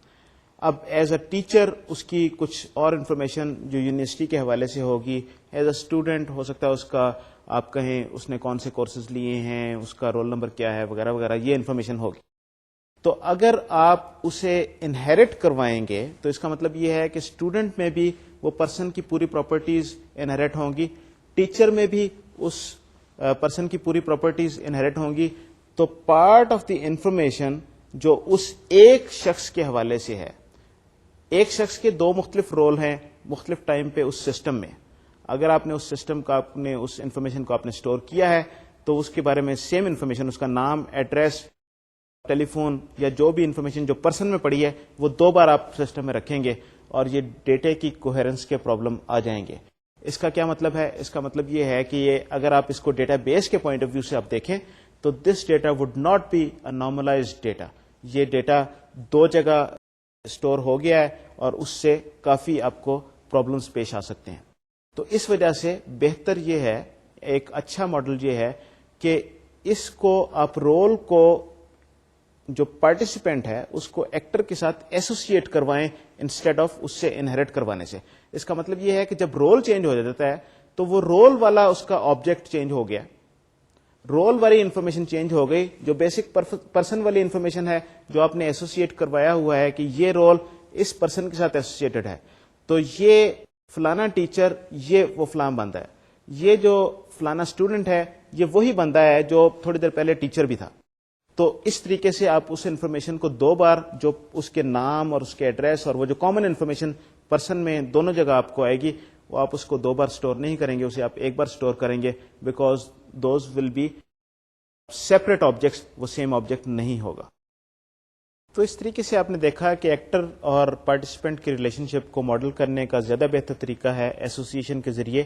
اب ایز اے ٹیچر اس کی کچھ اور انفارمیشن جو یونیورسٹی کے حوالے سے ہوگی، ایز اے اسٹوڈنٹ ہو سکتا ہے اس کا، آپ کہیں اس نے کون سے کورسز لیے ہیں، اس کا رول نمبر کیا ہے، وغیرہ وغیرہ، یہ انفارمیشن ہوگی. تو اگر آپ اسے انہیریٹ کروائیں گے تو اس کا مطلب یہ ہے کہ اسٹوڈنٹ میں بھی وہ پرسن کی پوری پراپرٹیز انہیریٹ ہوں گی، ٹیچر میں بھی اس پرسن کی پوری پراپرٹیز انہیریٹ ہوں گی. تو پارٹ آف دی انفارمیشن جو اس ایک شخص کے حوالے سے ہے، ایک شخص کے دو مختلف رول ہیں مختلف ٹائم پہ اس سسٹم میں. اگر آپ نے اس سسٹم کا، اپنے اس انفارمیشن کو آپ نے اسٹور کیا ہے تو اس کے بارے میں سیم انفارمیشن، اس کا نام، ایڈریس، ٹیلی فون یا جو بھی انفارمیشن جو پرسن میں پڑی ہے وہ دو بار آپ سسٹم میں رکھیں گے. اور یہ ڈیٹے کی کوہیرنس کے پرابلم آ جائیں گے. اس کا کیا مطلب ہے؟ اس کا مطلب یہ ہے کہ یہ اگر آپ اس کو ڈیٹا بیس کے پوائنٹ آف ویو سے آپ دیکھیں تو this data would not be a normalized data. یہ ڈیٹا دو جگہ اسٹور ہو گیا ہے اور اس سے کافی آپ کو پرابلمس پیش آ سکتے ہیں. تو اس وجہ سے بہتر یہ ہے، ایک اچھا ماڈل یہ ہے کہ اس کو آپ رول کو جو پارٹیسپینٹ ہے اس کو ایکٹر کے ساتھ ایسوسیٹ کروائیں انسٹیڈ آف اس سے انہیریٹ کروانے سے. اس کا مطلب یہ ہے کہ جب رول چینج ہو جاتا ہے تو وہ رول والا اس کا آبجیکٹ چینج ہو گیا، رول والی انفارمیشن چینج ہو گئی، جو بیسک پرسن والی انفارمیشن ہے جو آپ نے ایسوسیٹ کروایا ہوا ہے کہ یہ رول اس پرسن کے ساتھ ایسوسیٹڈ ہے، تو یہ فلانا ٹیچر یہ وہ فلاں بندہ ہے، یہ جو فلانا اسٹوڈنٹ ہے یہ وہی بندہ ہے جو تھوڑی دیر پہلے ٹیچر بھی تھا. تو اس طریقے سے آپ اس انفارمیشن کو دو بار، جو اس کے نام اور اس کے ایڈریس اور وہ جو کامن انفارمیشن پرسن میں دونوں جگہ آپ کو آئے گی، وہ آپ اس کو دو بار سٹور نہیں کریں گے، اسے آپ ایک بار سٹور کریں گے، because those will be separate objects, وہ سیم آبجیکٹ نہیں ہوگا. تو اس طریقے سے آپ نے دیکھا کہ ایکٹر اور پارٹیسپینٹ کی ریلیشن شپ کو ماڈل کرنے کا زیادہ بہتر طریقہ ہے ایسوسیشن کے ذریعے.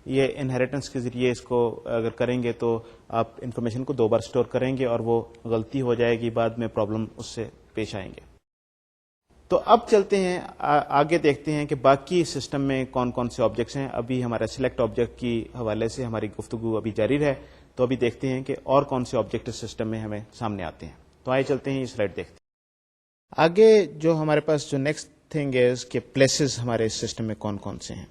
یہ انہیریٹنس کے ذریعے اس کو اگر کریں گے تو آپ انفارمیشن کو دو بار سٹور کریں گے اور وہ غلطی ہو جائے گی، بعد میں پرابلم اس سے پیش آئیں گے. تو اب چلتے ہیں آگے، دیکھتے ہیں کہ باقی سسٹم میں کون کون سے آبجیکٹس ہیں. ابھی ہمارا سلیکٹ آبجیکٹ کی حوالے سے ہماری گفتگو ابھی جاری ہے، تو ابھی دیکھتے ہیں کہ اور کون سے آبجیکٹ سسٹم میں ہمیں سامنے آتے ہیں. تو آئے چلتے ہیں یہ سلائڈ دیکھتے ہیں. آگے جو ہمارے پاس جو نیکسٹ تھنگ از کہ پلیسز ہمارے اس سسٹم میں کون کون سے ہیں.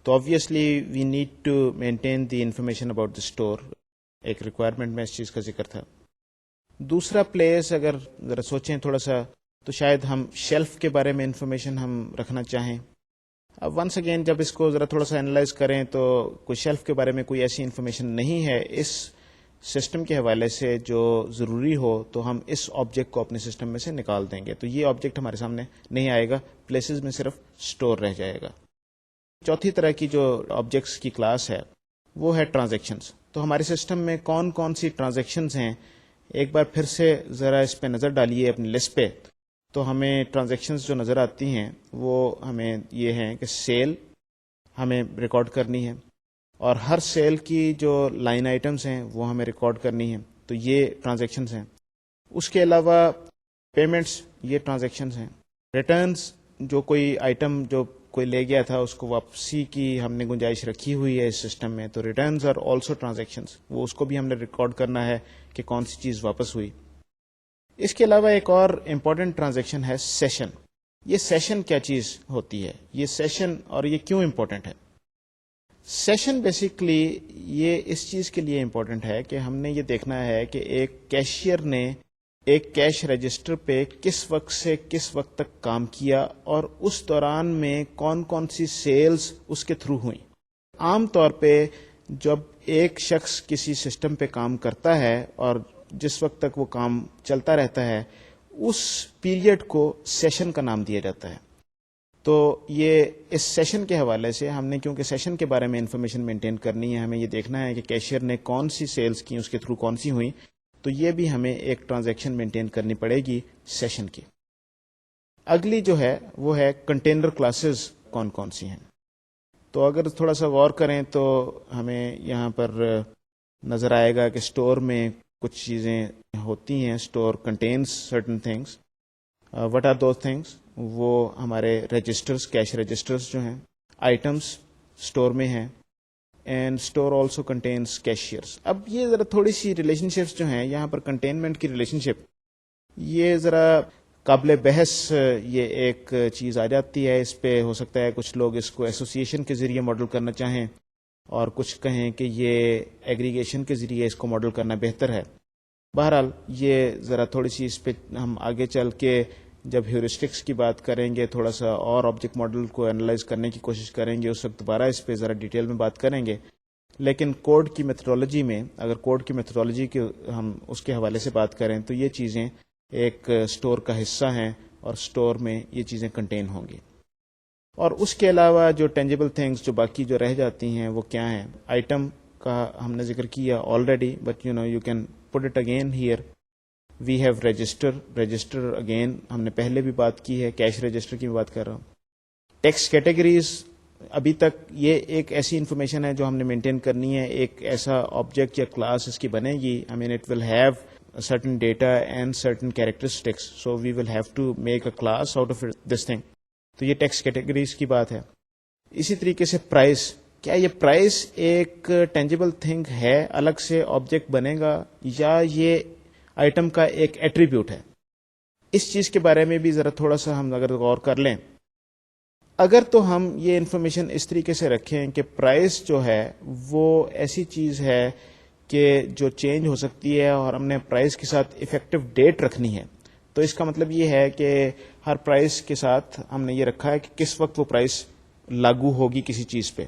تو obviously we need to maintain the information about the store. ایک ریکوائرمنٹ میں اس چیز کا ذکر تھا. دوسرا پلیس اگر ذرا سوچیں تھوڑا سا تو شاید ہم شیلف کے بارے میں انفارمیشن ہم رکھنا چاہیں. اب ونس اگین جب اس کو ذرا تھوڑا سا اینالائز کریں تو کوئی شیلف کے بارے میں کوئی ایسی انفارمیشن نہیں ہے اس سسٹم کے حوالے سے جو ضروری ہو، تو ہم اس آبجیکٹ کو اپنے سسٹم میں سے نکال دیں گے. تو یہ آبجیکٹ ہمارے سامنے نہیں آئے گا، پلیسز میں صرف اسٹور رہ جائے گا. چوتھی طرح کی جو آبجیکٹس کی کلاس ہے وہ ہے ٹرانزیکشنز. تو ہمارے سسٹم میں کون کون سی ٹرانزیکشنز ہیں، ایک بار پھر سے ذرا اس پہ نظر ڈالیے اپنی لسٹ پہ. تو ہمیں ٹرانزیکشنز جو نظر آتی ہیں وہ ہمیں یہ ہیں کہ سیل ہمیں ریکارڈ کرنی ہے، اور ہر سیل کی جو لائن آئٹمس ہیں وہ ہمیں ریکارڈ کرنی ہے. تو یہ ٹرانزیکشنز ہیں. اس کے علاوہ پیمنٹس، یہ ٹرانزیکشنز ہیں. ریٹرنز، جو کوئی آئٹم جو کوئی لے گیا تھا اس کو واپسی کی ہم نے گنجائش رکھی ہوئی ہے اس سسٹم میں، تو ریٹرنز آر آلسو ٹرانزیکشنز. وہ اس کو بھی ہم نے ریکارڈ کرنا ہے کہ کون سی چیز واپس ہوئی. اس کے علاوہ ایک اور امپورٹنٹ ٹرانزیکشن ہے سیشن. یہ سیشن کیا چیز ہوتی ہے، یہ سیشن اور یہ کیوں امپورٹنٹ ہے؟ سیشن بیسیکلی یہ اس چیز کے لیے امپورٹنٹ ہے کہ ہم نے یہ دیکھنا ہے کہ ایک کیشیئر نے ایک کیش رجسٹر پہ کس وقت سے کس وقت تک کام کیا اور اس دوران میں کون کون سی سیلز اس کے تھرو ہوئیں. عام طور پہ جب ایک شخص کسی سسٹم پہ کام کرتا ہے اور جس وقت تک وہ کام چلتا رہتا ہے اس پیریڈ کو سیشن کا نام دیا جاتا ہے. تو یہ اس سیشن کے حوالے سے ہم نے، کیونکہ سیشن کے بارے میں انفارمیشن مینٹین کرنی ہے، ہمیں یہ دیکھنا ہے کہ کیشیئر نے کون سی سیلز کی، اس کے تھرو کون سی ہوئیں. تو یہ بھی ہمیں ایک ٹرانزیکشن مینٹین کرنی پڑے گی سیشن کی. اگلی جو ہے وہ ہے کنٹینر کلاسز کون کون سی ہیں. تو اگر تھوڑا سا غور کریں تو ہمیں یہاں پر نظر آئے گا کہ اسٹور میں کچھ چیزیں ہوتی ہیں. Store contains certain things. What are those things? وہ ہمارے رجسٹرز، کیش رجسٹرز جو ہیں، آئٹمس اسٹور میں ہیں. And store also contains cashiers. اب یہ ذرا تھوڑی سی ریلیشن شپس جو ہیں یہاں پر، کنٹینمنٹ کی ریلیشن شپ، یہ ذرا قابل بحث یہ ایک چیز آ جاتی ہے. اس پہ ہو سکتا ہے کچھ لوگ اس کو ایسوسیشن کے ذریعے ماڈل کرنا چاہیں اور کچھ کہیں کہ یہ ایگریگیشن کے ذریعے اس کو ماڈل کرنا بہتر ہے. بہرحال یہ ذرا تھوڑی سی اس پہ ہم آگے چل کے جب ہیورسٹکس کی بات کریں گے، تھوڑا سا اور آبجیکٹ ماڈل کو انالائز کرنے کی کوشش کریں گے، اس وقت دوبارہ اس پہ ذرا ڈیٹیل میں بات کریں گے. لیکن کوڈ کی میتھڈالوجی میں، اگر کوڈ کی میتھڈالوجی کے ہم اس کے حوالے سے بات کریں تو یہ چیزیں ایک اسٹور کا حصہ ہیں اور اسٹور میں یہ چیزیں کنٹین ہوں گی. اور اس کے علاوہ جو ٹینجیبل تھنگس جو باقی جو رہ جاتی ہیں وہ کیا ہیں؟ آئٹم کا ہم نے ذکر کیا already, but you can put it again here. We have register. Register again ہم نے پہلے بھی بات کی ہے، کیش رجسٹر کی بات کر رہا ہوں. ٹیکسٹ کیٹیگریز ابھی تک یہ ایک ایسی انفارمیشن ہے جو ہم نے مینٹین کرنی ہے. ایک ایسا آبجیکٹ یا کلاس اس کی بنے گی. I mean it will have certain data and certain characteristics, so we will have to make a class out of this thing. تو یہ ٹیکسٹ کیٹیگریز کی بات ہے. اسی طریقے سے پرائس, کیا یہ پرائس ایک ٹینجیبل تھنگ ہے, الگ سے آبجیکٹ بنے گا, یا یہ آئٹم کا ایک ایٹریبیوٹ ہے؟ اس چیز کے بارے میں بھی ذرا تھوڑا سا ہم اگر غور کر لیں. اگر تو ہم یہ انفارمیشن اس طریقے سے رکھیں کہ پرائس جو ہے وہ ایسی چیز ہے کہ جو چینج ہو سکتی ہے, اور ہم نے پرائس کے ساتھ افیکٹو ڈیٹ رکھنی ہے, تو اس کا مطلب یہ ہے کہ ہر پرائس کے ساتھ ہم نے یہ رکھا ہے کہ کس وقت وہ پرائس لاگو ہوگی کسی چیز پہ,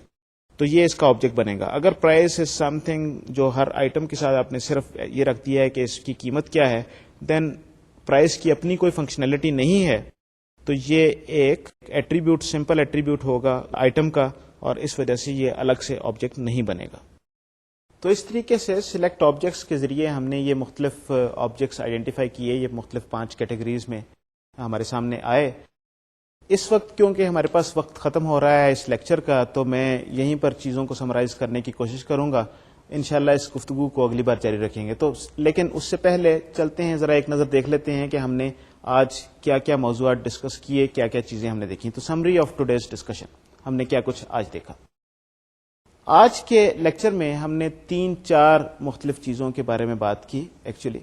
تو یہ اس کا آبجیکٹ بنے گا. اگر پرائس از سم تھنگ جو ہر آئٹم کے ساتھ آپ نے صرف یہ رکھ دیا ہے کہ اس کی قیمت کیا ہے, دین پرائس کی اپنی کوئی فنکشنلٹی نہیں ہے, تو یہ ایک ایٹریبیوٹ, سمپل ایٹریبیوٹ ہوگا آئٹم کا, اور اس وجہ سے یہ الگ سے آبجیکٹ نہیں بنے گا. تو اس طریقے سے سلیکٹ آبجیکٹس کے ذریعے ہم نے یہ مختلف آبجیکٹس آئیڈینٹیفائی کیے. یہ مختلف 5 کیٹیگریز میں ہمارے سامنے آئے. اس وقت کیونکہ ہمارے پاس وقت ختم ہو رہا ہے اس لیکچر کا, تو میں یہیں پر چیزوں کو سمرائز کرنے کی کوشش کروں گا. انشاءاللہ اس گفتگو کو اگلی بار جاری رکھیں گے. تو لیکن اس سے پہلے چلتے ہیں, ذرا ایک نظر دیکھ لیتے ہیں کہ ہم نے آج کیا کیا موضوعات ڈسکس کیے, کیا کیا چیزیں ہم نے دیکھی. تو سمری آف ٹوڈیز ڈسکشن, ہم نے کیا کچھ آج دیکھا. آج کے لیکچر میں ہم نے 3-4 مختلف چیزوں کے بارے میں بات کی ایکچولی,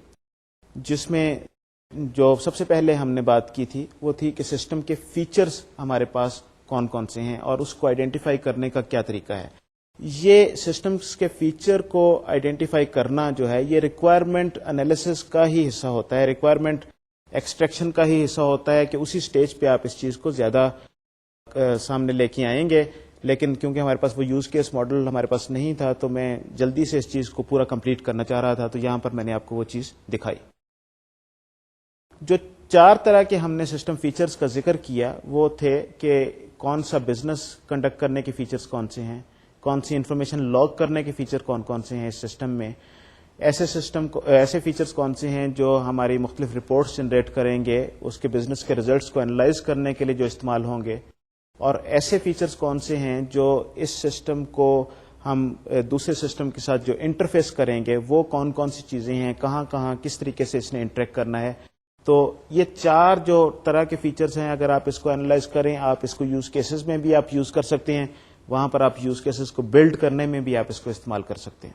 جس میں جو سب سے پہلے ہم نے بات کی تھی وہ تھی کہ سسٹم کے فیچرز ہمارے پاس کون کون سے ہیں اور اس کو آئیڈینٹیفائی کرنے کا کیا طریقہ ہے. یہ سسٹمز کے فیچر کو آئیڈینٹیفائی کرنا جو ہے یہ ریکوائرمنٹ انالیسس کا ہی حصہ ہوتا ہے, ریکوائرمنٹ ایکسٹریکشن کا ہی حصہ ہوتا ہے, کہ اسی سٹیج پہ آپ اس چیز کو زیادہ سامنے لے کے آئیں گے. لیکن کیونکہ ہمارے پاس وہ یوز کیس ماڈل ہمارے پاس نہیں تھا, تو میں جلدی سے اس چیز کو پورا کمپلیٹ کرنا چاہ رہا تھا, تو یہاں پر میں نے آپ کو وہ چیز دکھائی. جو 4 طرح کے ہم نے سسٹم فیچرز کا ذکر کیا وہ تھے کہ کون سا بزنس کنڈکٹ کرنے کے فیچرز کون سے ہیں, کون سی انفارمیشن لاگ کرنے کے فیچر کون کون سے ہیں اس سسٹم میں, ایسے فیچرز کون سے ہیں جو ہماری مختلف رپورٹس جنریٹ کریں گے, اس کے بزنس کے ریزلٹس کو انالائز کرنے کے لیے جو استعمال ہوں گے, اور ایسے فیچرز کون سے ہیں جو اس سسٹم کو ہم دوسرے سسٹم کے ساتھ جو انٹرفیس کریں گے وہ کون کون سی چیزیں ہیں, کہاں کہاں کس طریقے سے اس نے انٹریکٹ کرنا ہے. تو یہ 4 جو طرح کے فیچرز ہیں, اگر آپ اس کو انالائز کریں, آپ اس کو یوز کیسز میں بھی آپ یوز کر سکتے ہیں, وہاں پر آپ یوز کیسز کو بلڈ کرنے میں بھی آپ اس کو استعمال کر سکتے ہیں.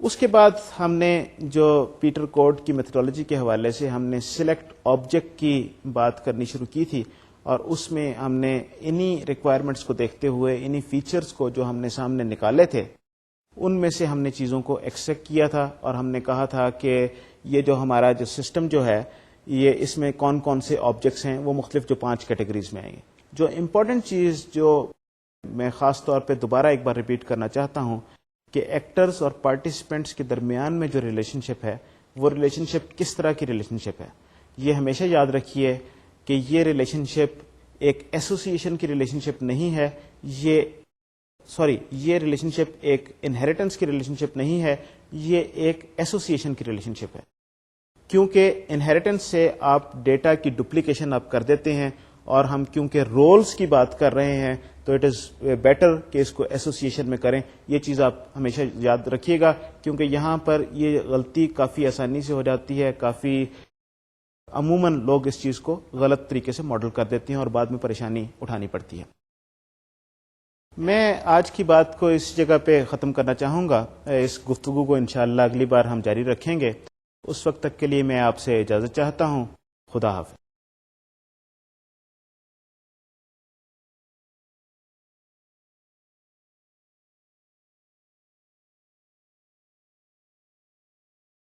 اس کے بعد ہم نے جو پیٹر کوڈ کی میتھڈالوجی کے حوالے سے ہم نے سلیکٹ آبجیکٹ کی بات کرنی شروع کی تھی, اور اس میں ہم نے انہی ریکوائرمنٹس کو دیکھتے ہوئے انہی فیچرز کو جو ہم نے سامنے نکالے تھے ان میں سے ہم نے چیزوں کو ایکسٹریکٹ کیا تھا, اور ہم نے کہا تھا کہ یہ جو ہمارا جو سسٹم جو ہے یہ اس میں کون کون سے آبجیکٹس ہیں, وہ مختلف جو 5 کیٹیگریز میں آئیں گے. جو امپورٹنٹ چیز جو میں خاص طور پہ دوبارہ ایک بار ریپیٹ کرنا چاہتا ہوں کہ ایکٹرز اور پارٹیسپینٹس کے درمیان میں جو ریلیشن شپ ہے وہ ریلیشن شپ کس طرح کی ریلیشن شپ ہے. یہ ہمیشہ یاد رکھیے کہ یہ ریلیشن شپ ایک ایسوسیشن کی ریلیشن شپ نہیں ہے, یہ ریلیشن شپ ایک انہیریٹنس کی ریلیشن شپ نہیں ہے, یہ ایک ایسوسیشن کی ریلیشن شپ ہے. کیونکہ انہیریٹنس سے آپ ڈیٹا کی ڈپلیکیشن آپ کر دیتے ہیں, اور ہم کیونکہ رولز کی بات کر رہے ہیں تو اٹ از بیٹر کہ اس کو ایسوسیشن میں کریں. یہ چیز آپ ہمیشہ یاد رکھیے گا, کیونکہ یہاں پر یہ غلطی کافی آسانی سے ہو جاتی ہے. کافی عموماً لوگ اس چیز کو غلط طریقے سے ماڈل کر دیتے ہیں اور بعد میں پریشانی اٹھانی پڑتی ہے. میں آج کی بات کو اس جگہ پہ ختم کرنا چاہوں گا. اس گفتگو کو انشاءاللہ اگلی بار ہم جاری رکھیں گے. اس وقت تک کے لیے میں آپ سے اجازت چاہتا ہوں. خدا حافظ.